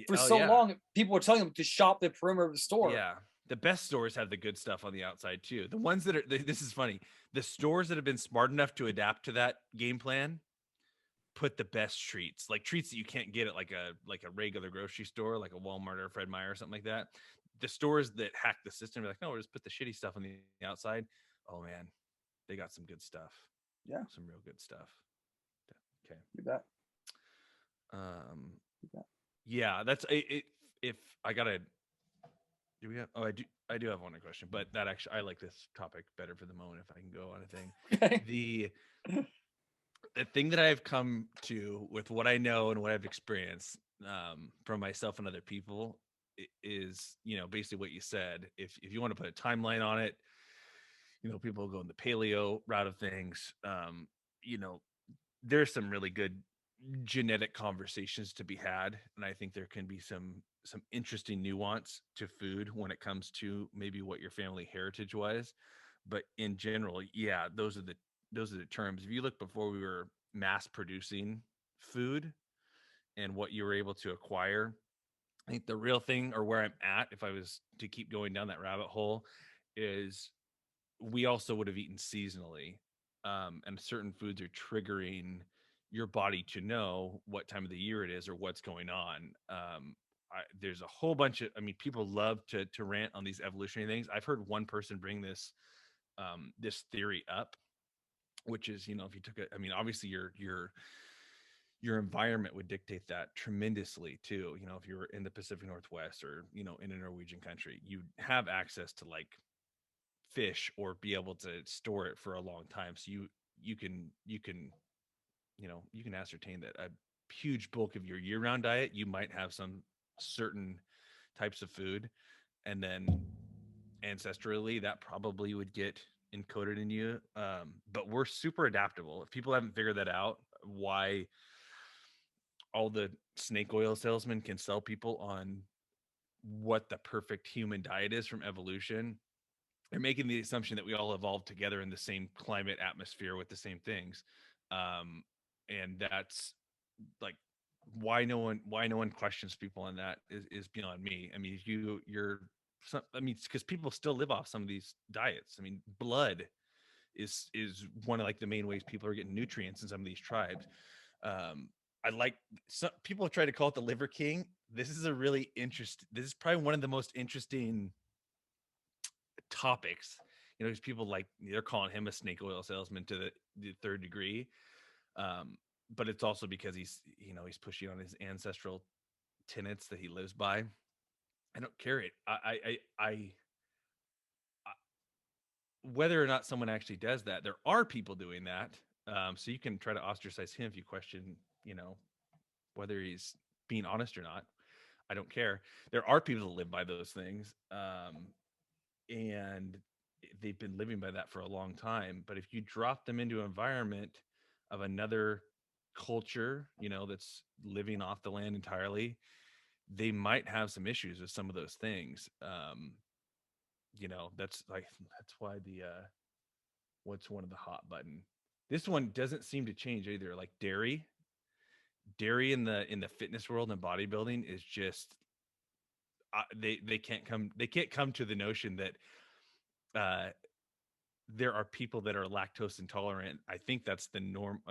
For so long, people were telling them to shop the perimeter of the store. Yeah. The best stores have the good stuff on the outside too. The ones that are, this is funny. The stores that have been smart enough to adapt to that game plan put the best treats, like treats that you can't get at like a regular grocery store, like a Walmart or a Fred Meyer or something like that. The stores that hack the system are like, no, we'll just put the shitty stuff on the outside. oh man, they got some good stuff. Yeah. Some real good stuff. Okay. You bet. Um, yeah, that's it. If I gotta, do we have? Oh, I do have one question, but that actually, I like this topic better for the moment. If I can go on a thing, Okay. the thing that I've come to with what I know and what I've experienced from myself and other people is, basically what you said. If you want to put a timeline on it, people go in the paleo route of things. You know, there's some really good genetic conversations to be had, and I think there can be some interesting nuance to food when it comes to maybe what your family heritage was. But in general, yeah, those are the terms. If you look before we were mass producing food and what you were able to acquire, I think the real thing, or where I'm at, if I was to keep going down that rabbit hole, is we also would have eaten seasonally. And certain foods are triggering your body to know what time of the year it is or what's going on. There's a whole bunch of, people love to rant on these evolutionary things. I've heard one person bring this theory up, which is, if you took it, obviously your environment would dictate that tremendously too. If you were in the Pacific Northwest or, in a Norwegian country, you have access to like fish or be able to store it for a long time. So you can ascertain that a huge bulk of your year-round diet, you might have some certain types of food, and then ancestrally that probably would get encoded in you. But we're super adaptable. If people haven't figured that out, why all the snake oil salesmen can sell people on what the perfect human diet is from evolution, they're making the assumption that we all evolved together in the same climate atmosphere with the same things. And that's like why no one questions people on that is beyond me. Because people still live off some of these diets. Blood is one of like the main ways people are getting nutrients in some of these tribes. I like some people try to call it the liver king. This is probably one of the most interesting topics, because people like they're calling him a snake oil salesman to the third degree. But it's also because he's pushing on his ancestral tenets that he lives by. I don't care it. I whether or not someone actually does that, there are people doing that. So you can try to ostracize him if you question, whether he's being honest or not. I don't care. There are people that live by those things. And they've been living by that for a long time. But if you drop them into an environment of another culture, that's living off the land entirely, they might have some issues with some of those things. That's why what's one of the hot button. This one doesn't seem to change either. Like dairy in the fitness world and bodybuilding is just they can't come to the notion that there are people that are lactose intolerant. I think that's the norm,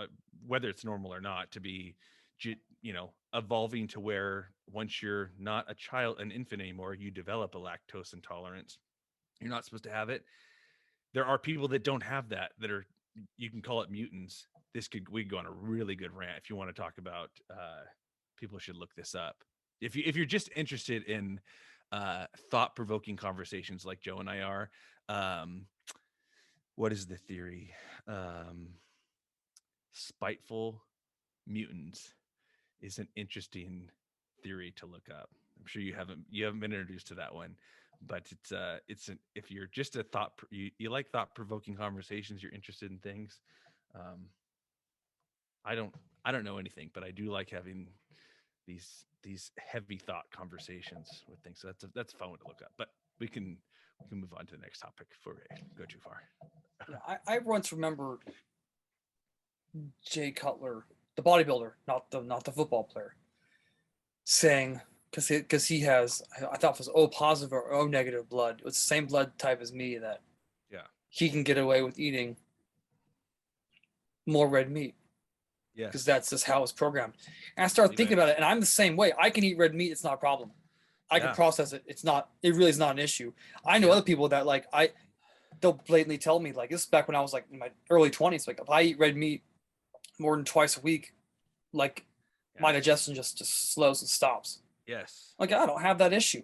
whether it's normal or not, to be, evolving to where once you're not an infant anymore, you develop a lactose intolerance. You're not supposed to have it. There are people that don't have that are, you can call it mutants. We could go on a really good rant if you want to talk about, people should look this up. If you're just interested in thought-provoking conversations like Joe and I are, what is the theory? Spiteful mutants is an interesting theory to look up. I'm sure you haven't been introduced to that one, but if you're just you like thought-provoking conversations, you're interested in things. I don't know anything, but I do like having these heavy thought conversations with things. So that's a fun one to look up. But we can move on to the next topic before we go too far. Yeah, I once remember Jay Cutler, the bodybuilder, not the football player, saying because he has, I thought it was O positive or O negative blood. It's the same blood type as me, that Yeah. he can get away with eating more red meat. Yeah. Because that's just how it's programmed. And I started thinking about it, and I'm the same way. I can eat red meat; it's not a problem. I can process it. It really is not an issue. I know other people that they'll blatantly tell me, like, this is back when I was like in my early 20s, like if I eat red meat more than twice a week, like my Yeah. digestion just slows and stops. Yes. Like I don't have that issue.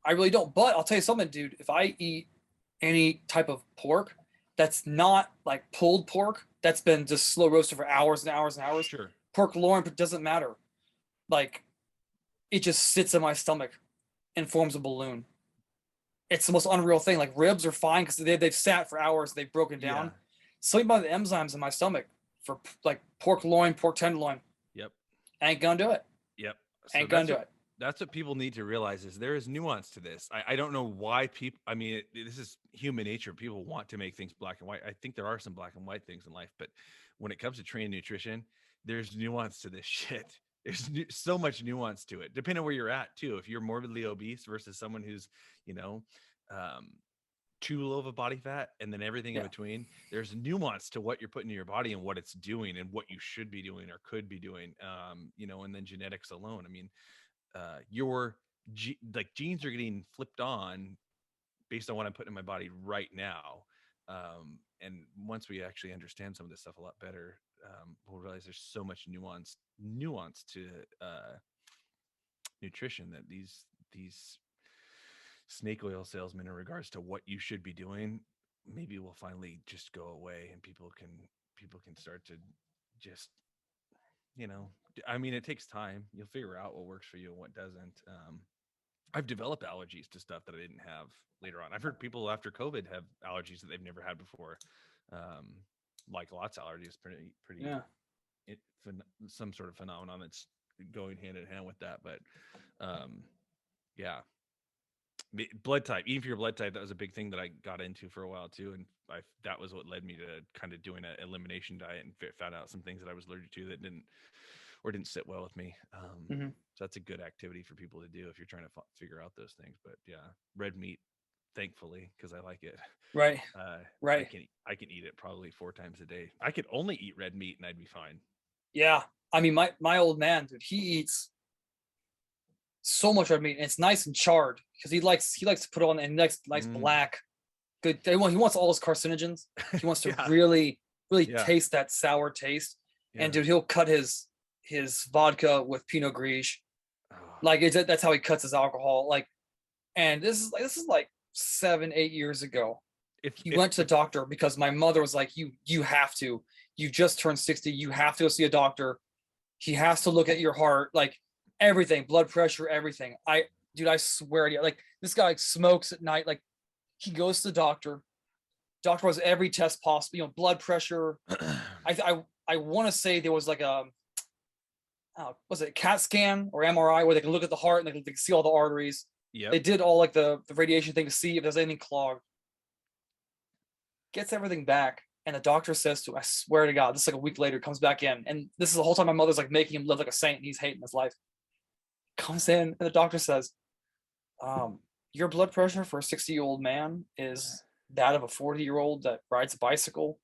I really don't. But I'll tell you something, dude. If I eat any type of pork that's not like pulled pork, that's been just slow roasted for hours and hours and hours, Sure. pork loin, it doesn't matter. Like it just sits in my stomach and forms a balloon. It's the most unreal thing. Like ribs are fine because they've sat for hours, they've broken down. Yeah. Something about the enzymes in my stomach for like pork loin, pork tenderloin, Yep. ain't gonna do it. Yep. So Ain't gonna do it. that's what people need to realize is there is nuance to this. I don't know why people, I mean, this is human nature. People want to make things black and white. I think there are some black and white things in life, but when it comes to training nutrition, there's nuance to this shit. There's so much nuance to it, depending on where you're at too. If you're morbidly obese versus someone who's, you know, um, too low of a body fat and then everything in Yeah. between, there's nuance to what you're putting in your body and what it's doing and what you should be doing or could be doing. You know, and then genetics alone. I mean, your like genes are getting flipped on based on what I'm putting in my body right now. And once we actually understand some of this stuff a lot better, we'll realize there's so much nuance to nutrition that these snake oil salesmen in regards to what you should be doing maybe will finally just go away and people can start to just, you know, I mean, it takes time. You'll figure out what works for you and what doesn't. I've developed allergies to stuff that I didn't have later on. I've heard people after COVID have allergies that they've never had before. Like lots of allergies, pretty Yeah. some sort of phenomenon that's going hand in hand with that. But yeah, blood type, even for your blood type, that was a big thing that I got into for a while too. And that was what led me to kind of doing an elimination diet and found out some things that I was allergic to that didn't sit well with me. Mm-hmm. So that's a good activity for people to do if you're trying to figure out those things. But yeah, red meat, thankfully, because I like it. Right. Right. I can eat it probably 4 times a day. I could only eat red meat and I'd be fine. Yeah. I mean, my old man, dude, he eats so much red meat, and it's nice and charred because he likes to put it on and nice black. Good. He wants all his carcinogens. He wants to Yeah. really Yeah. taste that sour taste. Yeah. And dude, he'll cut his vodka with Pinot Gris. Oh, Like that's how he cuts his alcohol. Like, and this is like 7-8 years ago. He went to the doctor because my mother was like, you have to. You just turned 60. You have to go see a doctor. He has to look at your heart, like everything, blood pressure, everything. I swear to you, like this guy smokes at night. Like he goes to the doctor. Doctor has every test possible, you know, blood pressure. I want to say there was like a was it a CAT scan or MRI where they can look at the heart and they can see all the arteries. yeah. They did all like the radiation thing to see if there's anything clogged. Gets everything back, and the doctor says to him, I swear to God, this is like a week later, comes back in, and this is the whole time my mother's like making him live like a saint, and he's hating his life. Comes in, and the doctor says, your blood pressure for a 60-year-old man is that of a 40-year-old that rides a bicycle.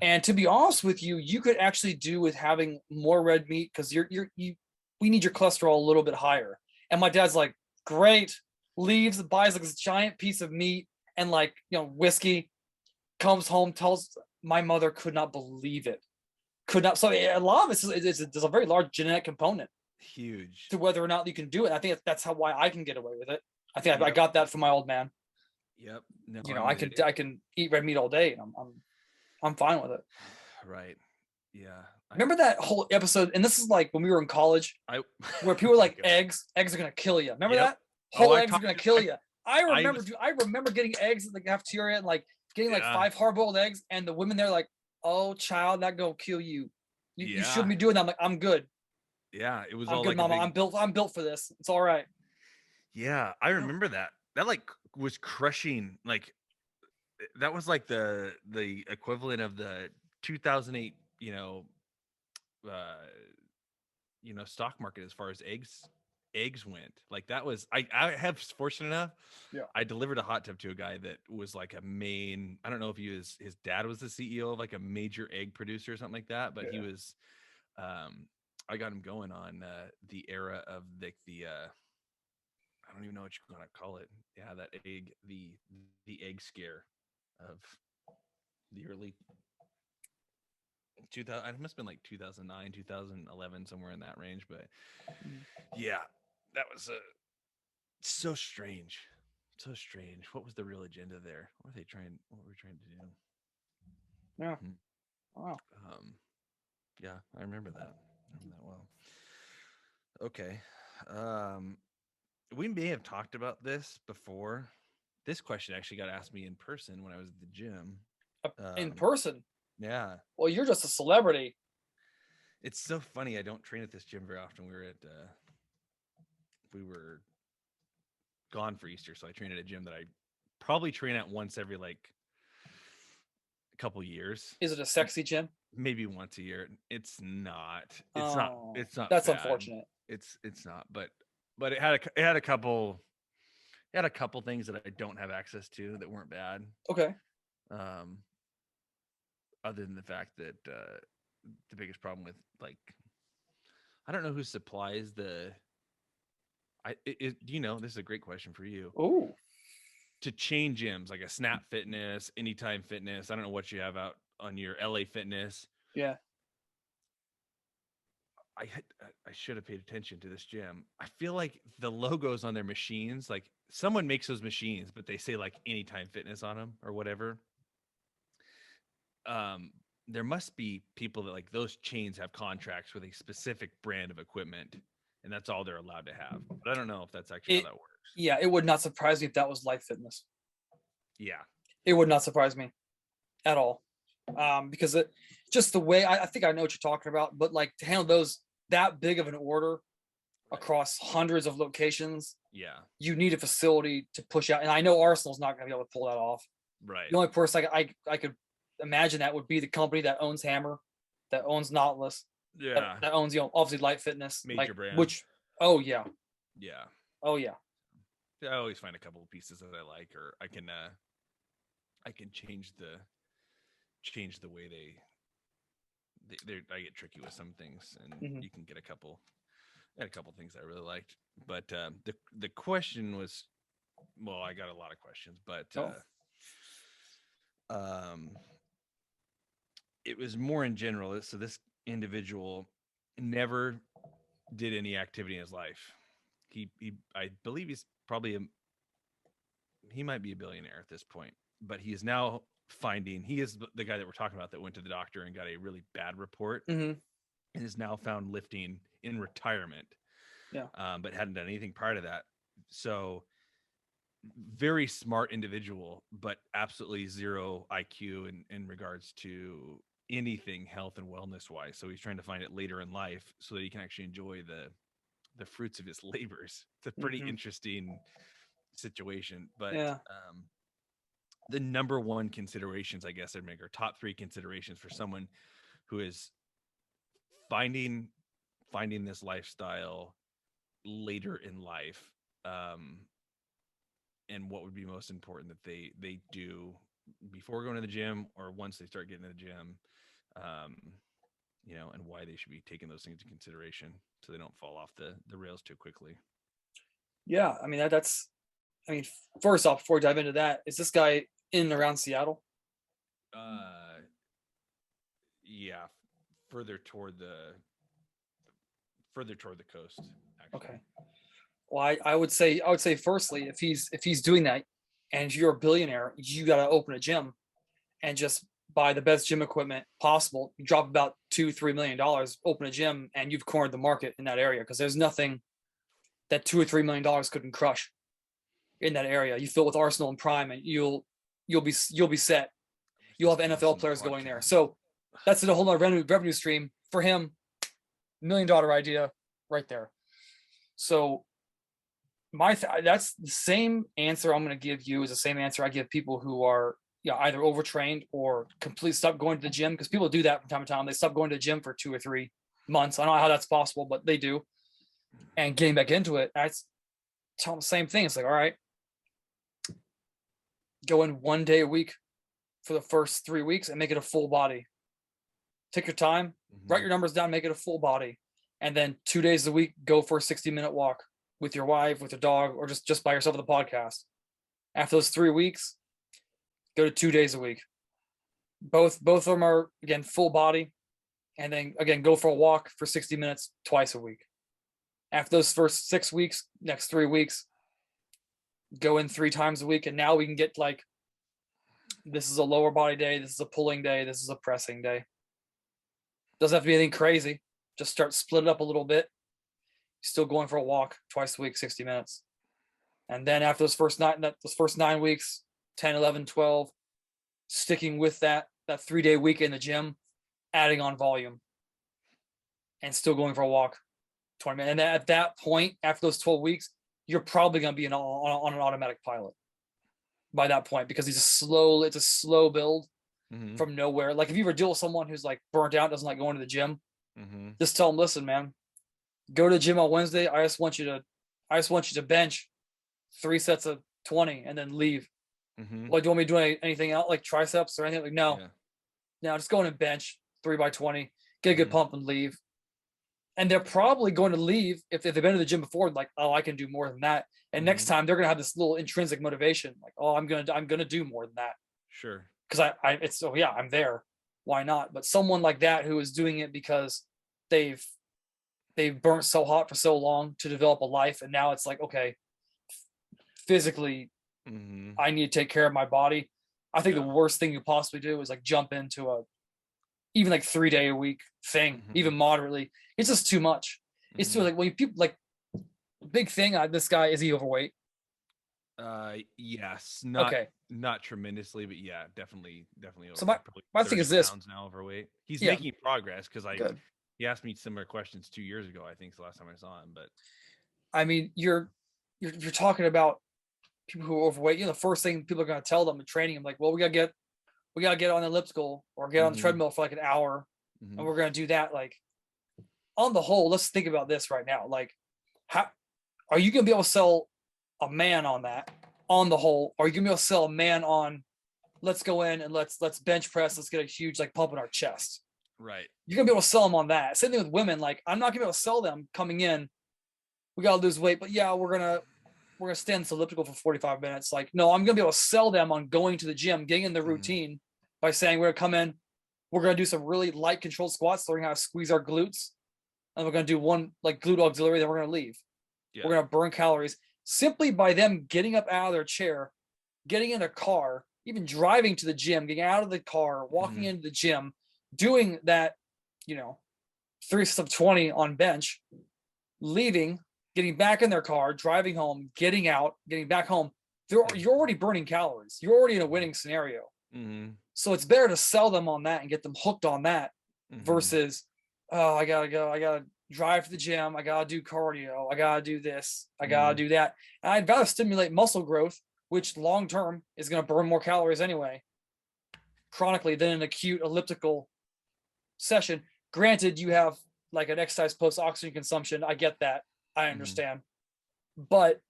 And to be honest with you, you could actually do with having more red meat because we need your cholesterol a little bit higher. And my dad's like, great, leaves, buys like this giant piece of meat and like, you know, whiskey, comes home, tells my mother could not believe it. Could not. So a lot of it there's a very large genetic component. Huge. To whether or not you can do it. I think that's why I can get away with it. I think I Yep. got that from my old man. Yep. No, You know, I can eat red meat all day, and I'm fine with it. Right. Yeah. Remember that whole episode, and this is like when we were in college, where people were like, eggs are gonna kill you. Remember that? Whole eggs are gonna kill you. I remember getting eggs in the cafeteria and like getting like 5 hard-boiled eggs, and the women there like, oh child, that gonna kill you. You shouldn't be doing that. I'm like, I'm good. Yeah, it was I'm all good, like mama. I'm built for this. It's all right. Yeah, I remember that. That like was crushing. Like that was like the equivalent of the 2008, stock market as far as eggs went. Like that was I have fortunate enough. Yeah. I delivered a hot tub to a guy that was like a main, I don't know if his dad was the CEO of like a major egg producer or something like that, but he was I got him going on the era of the I don't even know what you're gonna call it. Yeah, that the egg scare of the early 2000. It must have been like 2009, 2011, somewhere in that range. But yeah, that was so strange, so strange. What was the real agenda there? What were they trying? What were we trying to do? Yeah. Hmm. Wow. Yeah, I remember that. I remember that well. Okay. Um, we may have talked about this before. This question actually got asked me in person when I was at the gym. In Um, person. yeah, Well, you're just a celebrity. it's so funny. I don't train at this gym very often. We were gone for Easter, so I train at a gym that I probably train at once every like a couple years, Is it a sexy gym? maybe once a year. It's not. Oh, It's not that's bad. unfortunate. It's not. But it had a couple things that I don't have access to that weren't bad. Okay. Um, other than the fact that the biggest problem with like I don't know who supplies the do you know, this is a great question for you, Ooh. to chain gyms like a Snap Fitness, Anytime Fitness. I don't know what you have out on your LA Fitness. Yeah. I should have paid attention to this gym. I feel like the logos on their machines, like someone makes those machines, but they say like Anytime Fitness on them or whatever. There must be people that like those chains have contracts with a specific brand of equipment, and that's all they're allowed to have. But I don't know if that's actually how that works. Yeah, it would not surprise me if that was Life Fitness. Yeah. It would not surprise me at all. Because just the way I think I know what you're talking about, but like to handle those that big of an order across hundreds of locations, Yeah. you need a facility to push out. And I know Arsenal's not going to be able to pull that off. Right. The only person I could imagine that would be the company that owns Hammer, that owns Nautilus, Yeah. that owns obviously Light Fitness, Major brands. Which oh yeah, yeah. I always find a couple of pieces that I like, or I can change the way they I get tricky with some things, and you can get a couple things I really liked. But the question was, well, I got a lot of questions, but it was more in general. So this individual never did any activity in his life. He I believe he's probably he might be a billionaire at this point, but he is now he is the guy that we're talking about that went to the doctor and got a really bad report, and is now found lifting in retirement. Yeah. But hadn't done anything prior to that. So very smart individual, but absolutely zero IQ in regards to anything health and wellness wise. So he's trying to find it later in life so that he can actually enjoy the fruits of his labors. It's a pretty interesting situation. But the number one considerations, I guess I'd make, are top three considerations for someone who is finding this lifestyle later in life, and what would be most important that they do before going to the gym or once they start getting to the gym, and why they should be taking those things into consideration so they don't fall off the rails too quickly. Yeah, I mean first off, before we dive into that, is this guy in and around Seattle? Yeah, further toward the coast, actually. Okay. Well, I would say firstly, if he's doing that, and if you're a billionaire, you got to open a gym and just buy the best gym equipment possible. You drop about $2-3 million, open a gym, and you've cornered the market in that area, because there's nothing that $2 or $3 million couldn't crush in that area. You fill it with Arsenal and Prime, and you'll be set. You'll have NFL players going there. So that's a whole other revenue stream for him. $1 million idea right there. So that's the same answer I'm going to give you is the same answer I give people who are either overtrained or completely stop going to the gym, because people do that from time to time. They stop going to the gym for 2 or 3 months. I don't know how that's possible, but they do. And getting back into it, I tell them the same thing. It's like, all right, go in 1 day a week for the first 3 weeks and make it a full body. Take your time, write your numbers down, make it a full body. And then 2 days a week, go for a 60-minute walk. with your wife, with your dog, or just by yourself with the podcast. After those 3 weeks, go to 2 days a week. Both of them are again full body, and then again go for a walk for 60 minutes twice a week. After those first 6 weeks, next 3 weeks, go in 3 times a week, and now we can get like, this is a lower body day, this is a pulling day, this is a pressing day. Doesn't have to be anything crazy. Just start split it up a little bit. Still going for a walk twice a week, 60 minutes. And then after those first 9 weeks, 10, 11, 12, sticking with that 3-day week in the gym, adding on volume, and still going for a walk 20 minutes. And at that point, after those 12 weeks, you're probably going to be on an automatic pilot by that point, because it's a slow build from nowhere. Like if you ever deal with someone who's like burnt out, doesn't like going to the gym, just tell them, listen, man, go to the gym on Wednesday. I just want you to bench 3 sets of 20 and then leave. Like, do you want me to do anything else, like triceps or anything? Like, no, just go in and bench 3 by 20, get a good pump and leave. And they're probably going to leave if they've been to the gym before, like, oh, I can do more than that. And next time they're going to have this little intrinsic motivation, like, oh, I'm going to do more than that. Sure. Because I'm there. Why not? But someone like that who is doing it because they've burnt so hot for so long to develop a life, and now it's like, okay, physically, I need to take care of my body. I think the worst thing you possibly do is like jump into a even like 3-day a week thing, even moderately. It's just too much. It's too like when people like big thing. This guy, is he overweight? Yes, not tremendously, but yeah, definitely over. So my thing is this: pounds now overweight. He's making progress because he asked me similar questions 2 years ago. I think it's the last time I saw him. But I mean, you're talking about people who are overweight. The first thing people are going to tell them in training, I'm like, well, we gotta get on the elliptical or get on the treadmill for like an hour, and we're gonna do that. Like, on the whole, let's think about this right now. Like, how are you gonna be able to sell a man on that? On the whole, are you gonna be able to sell a man on, let's go in and let's bench press, let's get a huge like pump in our chest? Right. You're gonna be able to sell them on that. Same thing with women. Like, I'm not gonna be able to sell them coming in, we gotta lose weight, but yeah, we're gonna stand this elliptical for 45 minutes. Like, no, I'm gonna be able to sell them on going to the gym, getting in the routine by saying, we're gonna come in, we're gonna do some really light controlled squats, learning how to squeeze our glutes, and we're gonna do one like glute auxiliary, then we're gonna leave. We're gonna burn calories simply by them getting up out of their chair, getting in a car, even driving to the gym, getting out of the car, walking into the gym, doing that, 3 sets of 20 on bench, leaving, getting back in their car, driving home, getting out, getting back home. You're already burning calories. You're already in a winning scenario. So it's better to sell them on that and get them hooked on that versus, oh, I gotta go, I gotta drive to the gym, I gotta do cardio, I gotta do this, I gotta do that. And I'd rather stimulate muscle growth, which long term is going to burn more calories anyway, chronically, than an acute elliptical session. Granted, you have like an exercise post oxygen consumption. I get that. I understand. But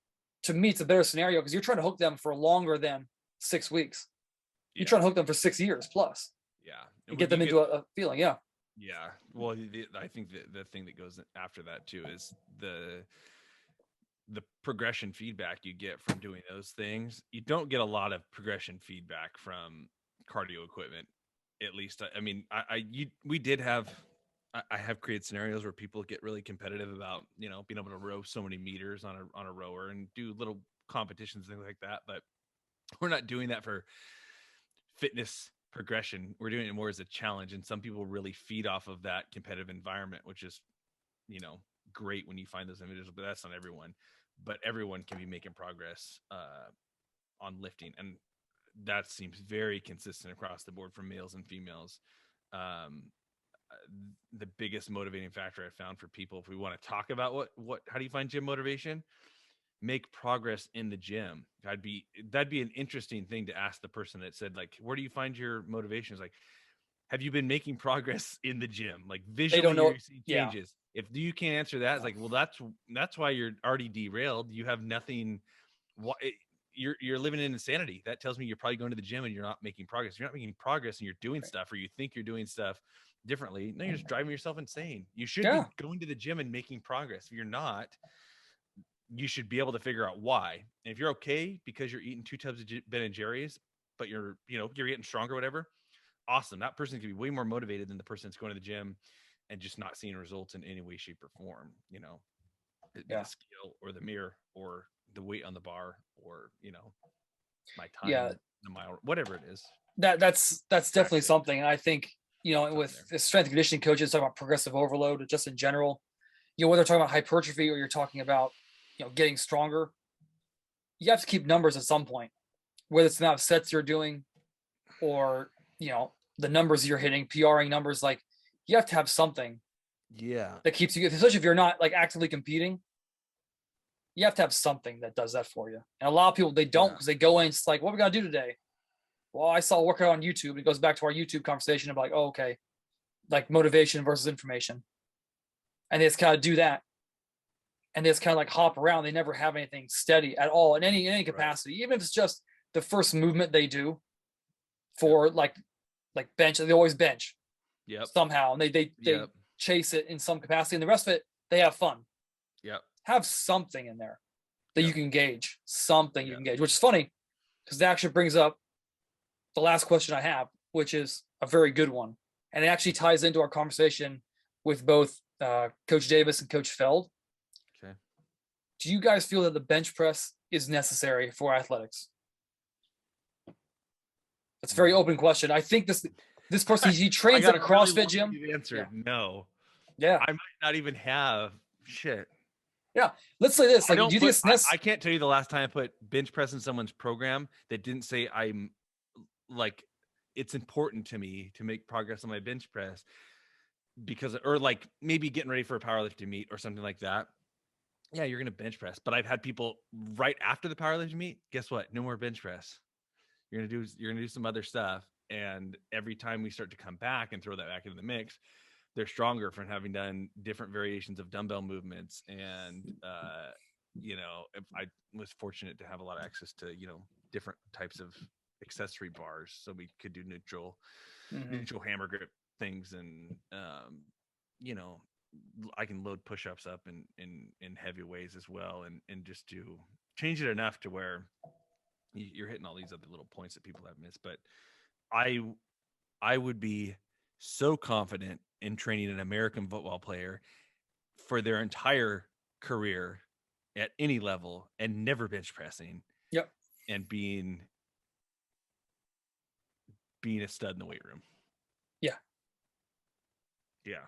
to me, it's a better scenario because you're trying to hook them for longer than 6 weeks. You're trying to hook them for 6 years plus. Yeah. And get them into a feeling. Yeah. Yeah. Well, I think the thing that goes after that too is the progression feedback you get from doing those things. You don't get a lot of progression feedback from cardio equipment. At least, I mean, I have created scenarios where people get really competitive about, being able to row so many meters on a rower and do little competitions, things like that. But we're not doing that for fitness progression. We're doing it more as a challenge. And some people really feed off of that competitive environment, which is, great when you find those images, but that's not everyone. But everyone can be making progress on lifting. And that seems very consistent across the board for males and females. The biggest motivating factor I found for people, if we want to talk about how do you find gym motivation? Make progress in the gym. That'd be an interesting thing to ask the person that said, like, where do you find your motivation? Is like, have you been making progress in the gym? Like visually, They don't know. You see changes. If you can't answer that, it's like, well, that's why you're already derailed. You have nothing. You're living in insanity. That tells me you're probably going to the gym and you're not making progress. You're not making progress and you're doing stuff, or you think you're doing stuff differently. No, you're just driving yourself insane. You should be going to the gym and making progress. If you're not, you should be able to figure out why. And if you're okay because you're eating 2 tubs of Ben and Jerry's, but you're getting stronger, whatever, awesome. That person can be way more motivated than the person that's going to the gym and just not seeing results in any way, shape, or form. It'd be the scale or the mirror or the weight on the bar or my time in the mile, whatever it is. That's definitely something. And I think with the strength and conditioning coaches talking about progressive overload, just in general, whether they're talking about hypertrophy or you're talking about getting stronger, you have to keep numbers at some point, whether it's the amount of sets you're doing or the numbers you're hitting, PRing numbers. Like, you have to have something that keeps you, especially if you're not like actively competing. You have to have something that does that for you. And a lot of people, they don't, because they go in, it's like, what are we gonna do today? Well, I saw a workout on YouTube. It goes back to our YouTube conversation of like, oh, okay, like motivation versus information. And they just kind of do that. And they just kind of like hop around. They never have anything steady at all in any capacity, even if it's just the first movement they do for like bench. They always bench somehow. And they chase it in some capacity. And the rest of it, they have fun. Have something in there that you can gauge, something you can gauge, which is funny because that actually brings up the last question I have, which is a very good one. And it actually ties into our conversation with both Coach Davis and Coach Feld. Okay. Do you guys feel that the bench press is necessary for athletics? That's a very open question. I think this person, he trains at a CrossFit gym. The answer, no. Yeah. I might not even have shit. Yeah, let's say this. Like, do you think it's necessary? I can't tell you the last time I put bench press in someone's program that didn't say I'm like, it's important to me to make progress on my bench press because, or like maybe getting ready for a powerlifting meet or something like that. Yeah, you're going to bench press. But I've had people right after the powerlifting meet, guess what? No more bench press. You're going to do some other stuff. And every time we start to come back and throw that back into the mix, they're stronger from having done different variations of dumbbell movements. And, if I was fortunate to have a lot of access to, different types of accessory bars. So we could do neutral hammer grip things. And, I can load push-ups up in heavy ways as well. And just to change it enough to where you're hitting all these other little points that people have missed. But I would be so confident in training an American football player for their entire career at any level and never bench pressing. Yep. And being a stud in the weight room. Yeah. Yeah.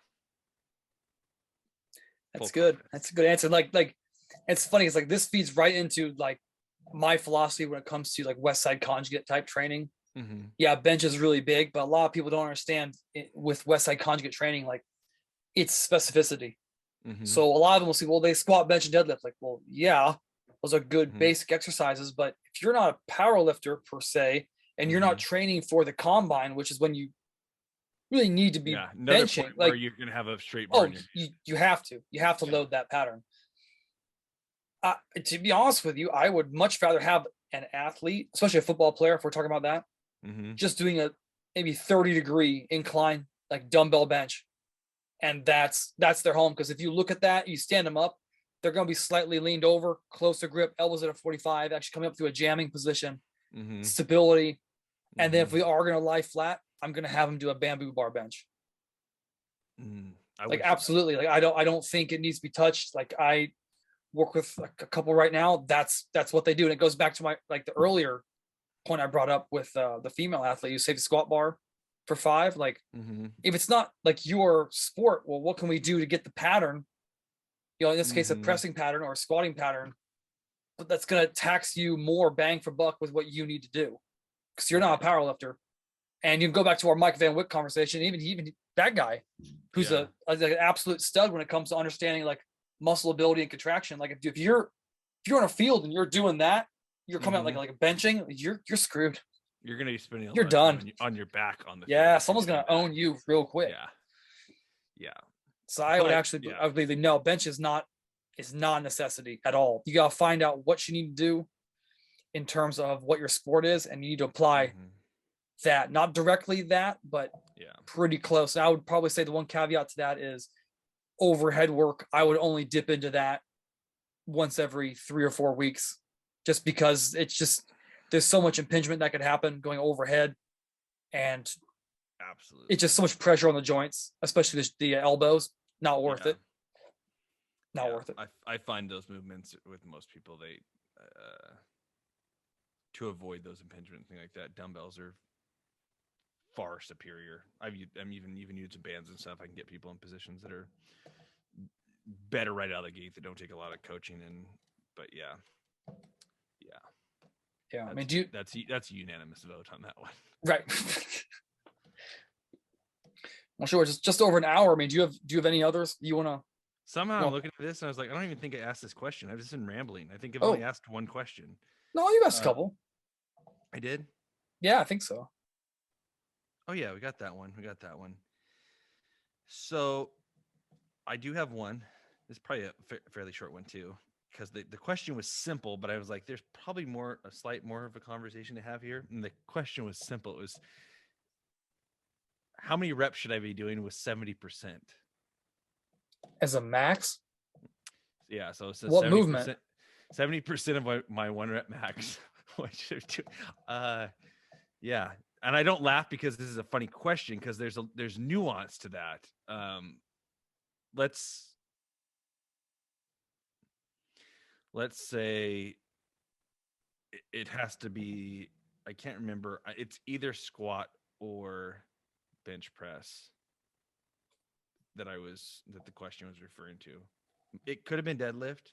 That's good. That's a good answer. Like it's funny. It's like this feeds right into like my philosophy when it comes to like Westside conjugate type training. Mm-hmm. Yeah, bench is really big, but a lot of people don't understand with Westside conjugate training, like it's specificity. Mm-hmm. So a lot of them will say, well, they squat, bench, and deadlift. Like, well, yeah, those are good basic exercises. But if you're not a power lifter per se, and you're not training for the combine, which is when you really need to be benching, like where you're going to have a straight bar. You have to load that pattern. To be honest with you, I would much rather have an athlete, especially a football player, if we're talking about that, just doing a maybe 30-degree incline, like dumbbell bench. And that's their home. Because if you look at that, you stand them up, they're going to be slightly leaned over, closer grip, elbows at a 45, actually coming up through a jamming position, stability. And then if we are going to lie flat, I'm going to have them do a bamboo bar bench. Like, absolutely. Like, I don't think it needs to be touched. Like, I work with a couple right now. That's what they do. And it goes back to my, like, the earlier point I brought up with the female athlete who saved the squat bar for 5. Like, if it's not like your sport, well, what can we do to get the pattern? In this case, a pressing pattern or a squatting pattern, but that's going to tax you more bang for buck with what you need to do. Because you're not a power lifter. And you can go back to our Mike Van Wyck conversation, even that guy who's an absolute stud when it comes to understanding like muscle ability and contraction. Like if you're on a field and you're doing that, you're coming out like a benching, you're screwed. You're gonna be spinning. You're done on your back on the field. Someone's gonna own you real quick. Yeah. So I would believe no, bench is not a necessity at all. You gotta find out what you need to do in terms of what your sport is, and you need to apply that, not directly that, but pretty close. And I would probably say the one caveat to that is overhead work. I would only dip into that once every 3 or 4 weeks, just because there's so much impingement that could happen going overhead, and Absolutely. it's just so much pressure on the joints, especially the elbows. Not worth Yeah. it. Not worth it. I find those movements with most people, they to avoid those impingement thing like that, dumbbells are far superior. I'm even using bands and stuff. I can get people in positions that are better right out of the gate that don't take a lot of coaching. But yeah. Yeah, I mean, that's a unanimous vote on that one. right? Well, sure. Just over an hour. I mean, do you have any others you want to? Somehow I'm looking at this and I was like, I don't even think I asked this question. I've just been rambling. I think I've Oh, only asked one question. no, you asked a couple. I did? Yeah, I think so. Oh yeah, we got that one. So I do have one. It's probably a fairly short one too, because the question was simple, but I was like, there's probably more of a conversation to have here. And the question was simple. It was, how many reps should I be doing with 70%? As a max? Yeah, so it's what 70%, movement? 70% of my 1 rep max. Yeah, and I don't laugh because this is a funny question, because there's nuance to that. Let's say it has to be, I can't remember, it's either squat or bench press that the question was referring to. It could have been deadlift.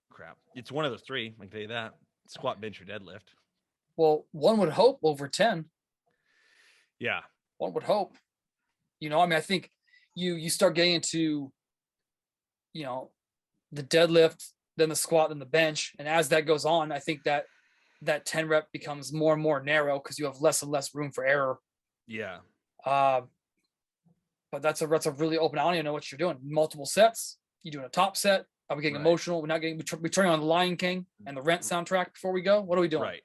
Crap, it's one of those three, I can tell you that. Squat, bench, or deadlift. Well, one would hope over 10. Yeah, one would hope. I mean, I think you start getting into the deadlift, then the squat, then the bench, and as that goes on, I think that 10 rep becomes more and more narrow because you have less and less room for error. Yeah. But that's a really open. I don't even know what you're doing. Multiple sets. You doing a top set? Are we getting emotional? We're not getting. We're turning on the Lion King and the Rent soundtrack before we go. What are we doing? Right.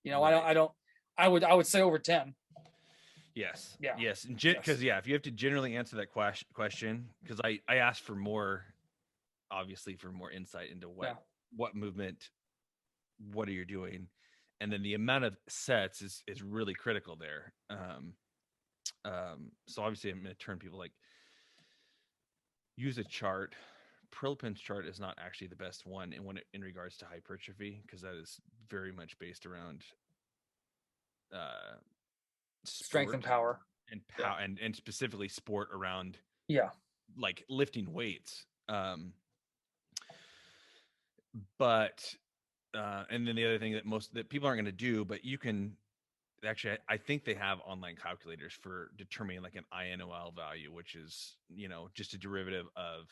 Right. I would say over 10. Yes. Yeah. Yes. Because if you have to generally answer that question, because I asked for more, obviously for more insight into what movement, what are you doing, and then the amount of sets is really critical there. So obviously I'm going to turn people, like, use a chart. Prilipin's chart is not actually the best one in regards to hypertrophy, because that is very much based around strength and power and specifically sport around like lifting weights. But and then the other thing that people aren't going to do, but you can actually, I think they have online calculators for determining like an INOL value, which is, just a derivative of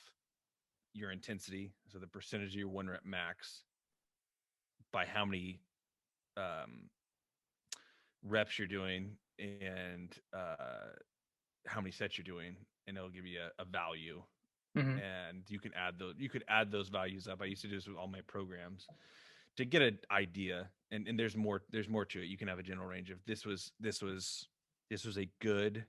your intensity. So the percentage of your 1 rep max by how many reps you're doing and how many sets you're doing, and it'll give you a value. Mm-hmm. And you could add those values up. I used to do this with all my programs to get an idea, and there's more to it. You can have a general range of this was a good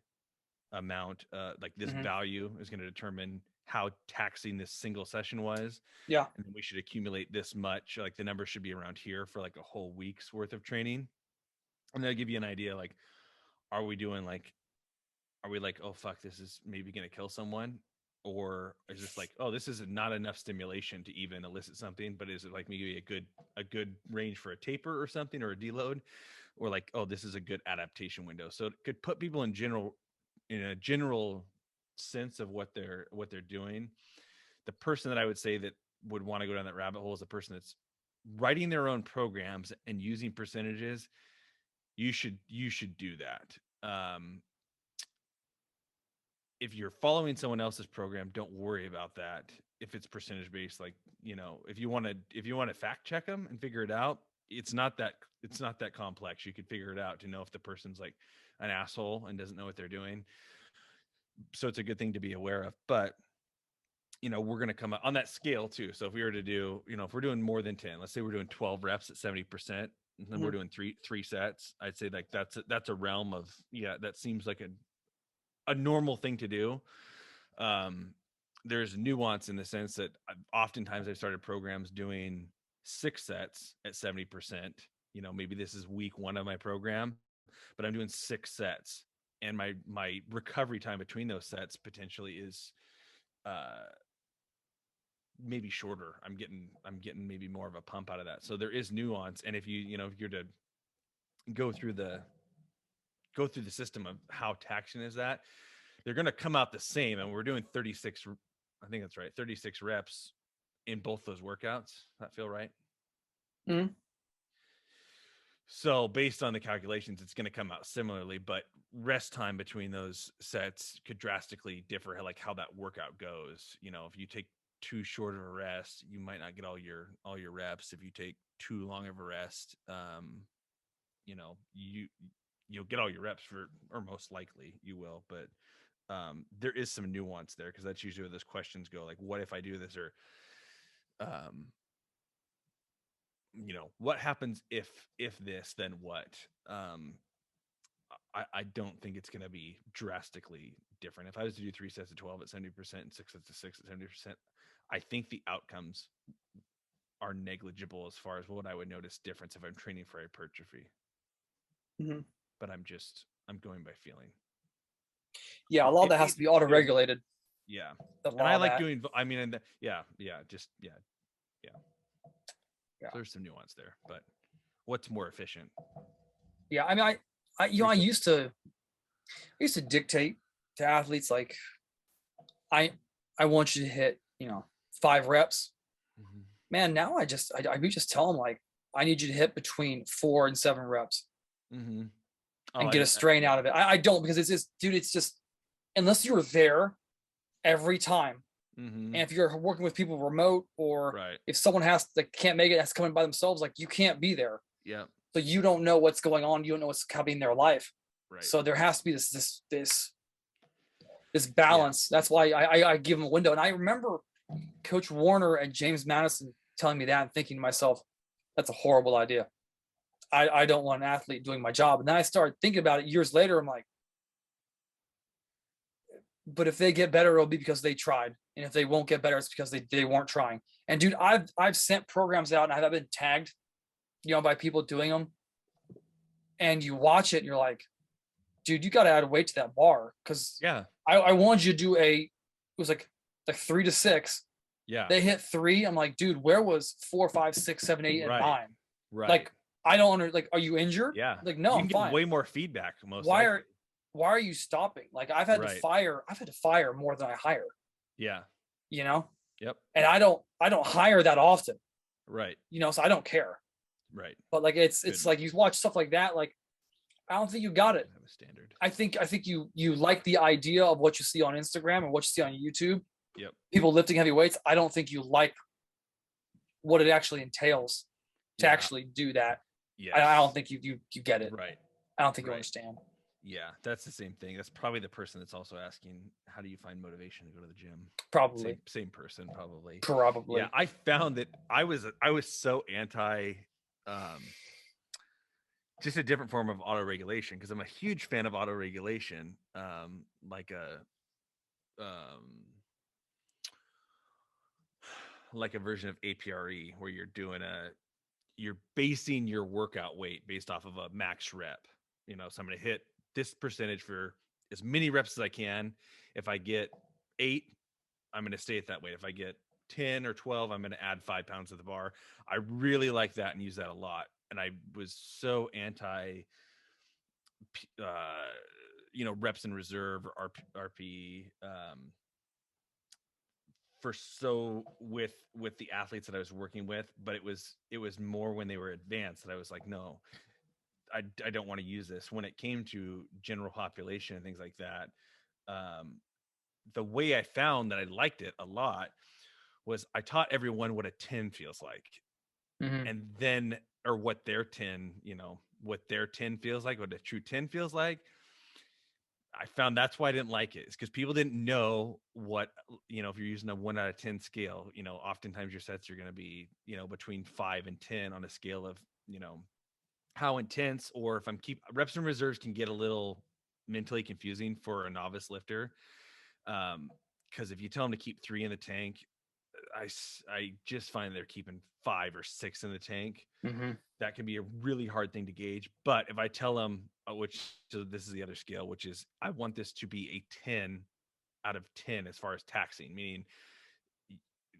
amount, like this value is going to determine how taxing this single session was. Yeah. And then we should accumulate this much, like the number should be around here for like a whole week's worth of training. And that'll give you an idea, like, are we like, oh fuck, this is maybe going to kill someone? Or is this like, oh, this is not enough stimulation to even elicit something, but is it like maybe a good range for a taper or something, or a deload? Or like, oh, this is a good adaptation window. So it could put people in a general sense of what they're doing. The person that I would say that would want to go down that rabbit hole is the person that's writing their own programs and using percentages. You should do that. If you're following someone else's program, don't worry about that. If it's percentage based, like, if you want to fact check them and figure it out, it's not that complex. You could figure it out to know if the person's like an asshole and doesn't know what they're doing. So it's a good thing to be aware of. But we're going to come on that scale too. So if we were to do, if we're doing more than 10, let's say we're doing 12 reps at 70%, and then we're doing three sets, I'd say like that's a realm of, that seems like a normal thing to do. there's nuance in the sense that oftentimes I've started programs doing 6 sets at 70%. Maybe this is week 1 of my program, but I'm doing 6 sets, and my recovery time between those sets potentially is maybe shorter. I'm getting maybe more of a pump out of that. So there is nuance, and if if you're to go through the system of how taxing is that, they're going to come out the same. And we're doing 36, I think that's right, 36 reps in both those workouts. That feel right? Mm-hmm. So based on the calculations, it's going to come out similarly, but rest time between those sets could drastically differ, like how that workout goes. If you take too short of a rest, you might not get all your reps. If you take too long of a rest, you'll get all your reps or most likely you will. But there is some nuance there, because that's usually where those questions go, like, what if I do this? Or what happens if this, then what? I don't think it's going to be drastically different. If I was to do 3 sets of 12 at 70% and 6 sets of 6 at 70%, I think the outcomes are negligible as far as what I would notice difference if I'm training for hypertrophy. Mm-hmm. But I'm going by feeling. Yeah, a lot of that has to be auto-regulated. Yeah. And I like doing, yeah. So there's some nuance there, but what's more efficient? Yeah, I mean, I used to dictate to athletes, like, I want you to hit 5 reps. Mm-hmm. Man, now I just tell them, like, I need you to hit between 4 and 7 reps. Mm-hmm. And get a strain out of it. I don't, because it's just, dude, it's just, unless you're there every time, mm-hmm. and if you're working with people remote, or right. if someone can't make it, has to come in by themselves, like, you can't be there. Yeah. So you don't know what's going on. You don't know what's happening in their life. Right. So there has to be this balance. Yeah. That's why I give them a window. And I remember Coach Warner and James Madison telling me that, and thinking to myself, that's a horrible idea. I don't want an athlete doing my job. And then I started thinking about it years later. I'm like, but if they get better, it'll be because they tried. And if they won't get better, it's because they weren't trying. And dude, I've sent programs out, and I've been tagged, by people doing them. And you watch it and you're like, dude, you got to add weight to that bar. Cause yeah, I wanted you to do it was like 3 to 6. Yeah. They hit 3. I'm like, dude, where was 4, 5, 6, 7, 8, and 9? Right. Like, I don't like, are you injured? Yeah. Like, no, I'm fine. Way more feedback. Why are you stopping? Like, I've had to fire more than I hire. Yeah. Yep. And I don't hire that often. Right. So I don't care. Right. But like, it's like, you watch stuff like that, like, I don't think you got it. I have a standard. I think you like the idea of what you see on Instagram and what you see on YouTube. Yep. People lifting heavy weights. I don't think you like what it actually entails to actually do that. Yeah. I don't think you get it. Right. I don't think you understand. Yeah, that's the same thing. That's probably the person that's also asking, how do you find motivation to go to the gym? Probably. Same person, probably. Probably. Yeah, I found that I was so anti just a different form of auto-regulation, because I'm a huge fan of auto-regulation, like a version of APRE, where you're basing your workout weight based off of a max rep. So I'm going to hit this percentage for as many reps as I can. If I get 8, I'm going to stay at that weight. If I get 10 or 12, I'm going to add 5 pounds to the bar. I really like that and use that a lot. And I was so anti, reps in reserve or RPE, with the athletes that I was working with. But it was more when they were advanced that I was like, no, I don't want to use this. When it came to general population and things like that, the way I found that I liked it a lot was I taught everyone what a 10 feels like. Mm-hmm. And then, or what their 10 feels like, what a true 10 feels like. I found that's why I didn't like it. It's because people didn't know what, if you're using a 1 out of 10 scale, oftentimes your sets are going to be, between 5 and 10 on a scale of, how intense, or if reps and reserves can get a little mentally confusing for a novice lifter. because if you tell them to keep 3 in the tank, I just find they're keeping 5 or 6 in the tank. That can be a really hard thing to gauge. But if I tell them, so this is the other scale, which is I want this to be a 10 out of 10 as far as taxing, meaning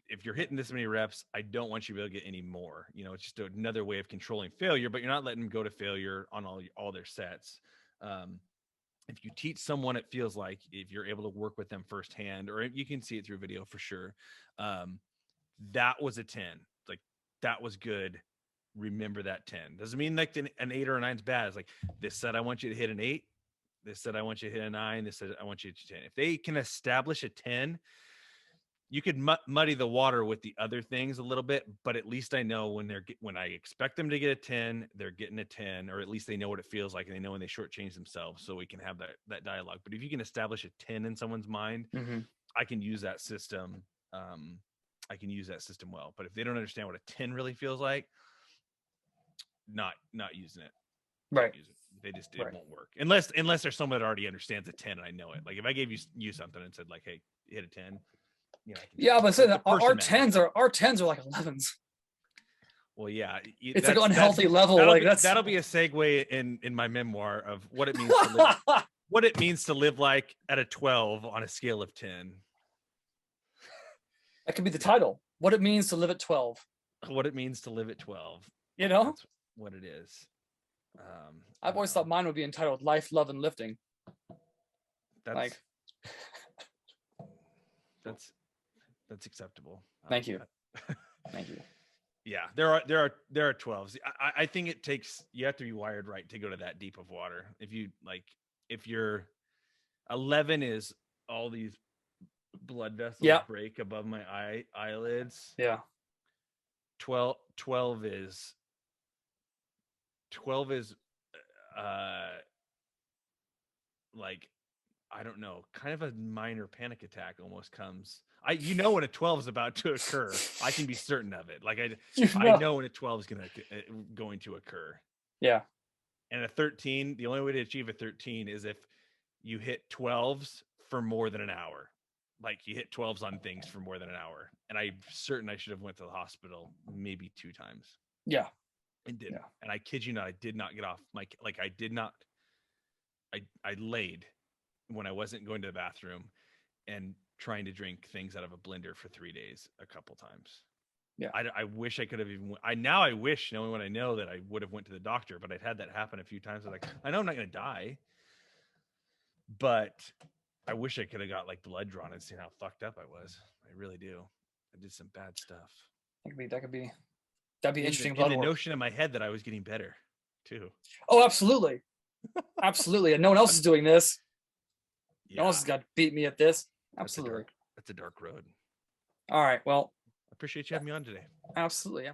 if you're hitting this many reps, I don't want you to be able to get any more. It's just another way of controlling failure, but you're not letting them go to failure on all their sets. If you teach someone, it feels like if you're able to work with them firsthand, or you can see it through video for sure. That was a 10. Like, that was good. Remember that 10. Doesn't mean like an 8 or a 9 is bad. It's like, this said I want you to hit an 8. This said I want you to hit a 9. This said I want you to hit 10. If they can establish a 10, you could muddy the water with the other things a little bit, but at least I know when I expect them to get a 10, they're getting a 10, or at least they know what it feels like, and they know when they shortchange themselves, so we can have that dialogue. But if you can establish a 10 in someone's mind, I can use that system. I can use that system well. But if they don't understand what a 10 really feels like, not using it. Right. They just, it won't work unless there's someone that already understands a 10 and I know it. Like if I gave you something and said like, hey, hit a 10. Yeah, but our 10s are like 11s. Well, yeah, it's like unhealthy level. That'll be a segue in my memoir of what it means to live, what it means to live like at a 12 on a scale of 10. That could be the title. What it means to live at 12. What it means to live at 12. That's what it is. I've always thought mine would be entitled "Life, Love, and Lifting." That's acceptable. Thank you. Thank you. Yeah, there are 12s. I think it takes, you have to be wired right to go to that deep of water. If you're 11 is all these blood vessels break above my eyelids. Yeah. 12 is like, I don't know, kind of a minor panic attack almost comes. When a 12 is about to occur, I can be certain of it. Like I know when a 12 is going to occur. Yeah. And a 13, the only way to achieve a 13 is if you hit 12s for more than an hour. Like you hit 12s on things for more than an hour. And I'm certain I should have went to the hospital maybe 2 times. Yeah. And did. Yeah. And I kid you not, I did not get off my, like I did not, I laid when I wasn't going to the bathroom and trying to drink things out of a blender for 3 days a couple times. Yeah. I wish I could have even, I wish, knowing what I know, that I would have went to the doctor, but I'd had that happen a few times. I was like, I know I'm not going to die, but I wish I could have got like blood drawn and seen how fucked up I was. I really do. I did some bad stuff. That'd be interesting. The notion in my head that I was getting better too. Oh, absolutely. Absolutely. And no one else is doing this. Yeah. No one else has got to beat me at this. Absolutely. That's a dark road. All right. Well, I appreciate you having me on today. Absolutely.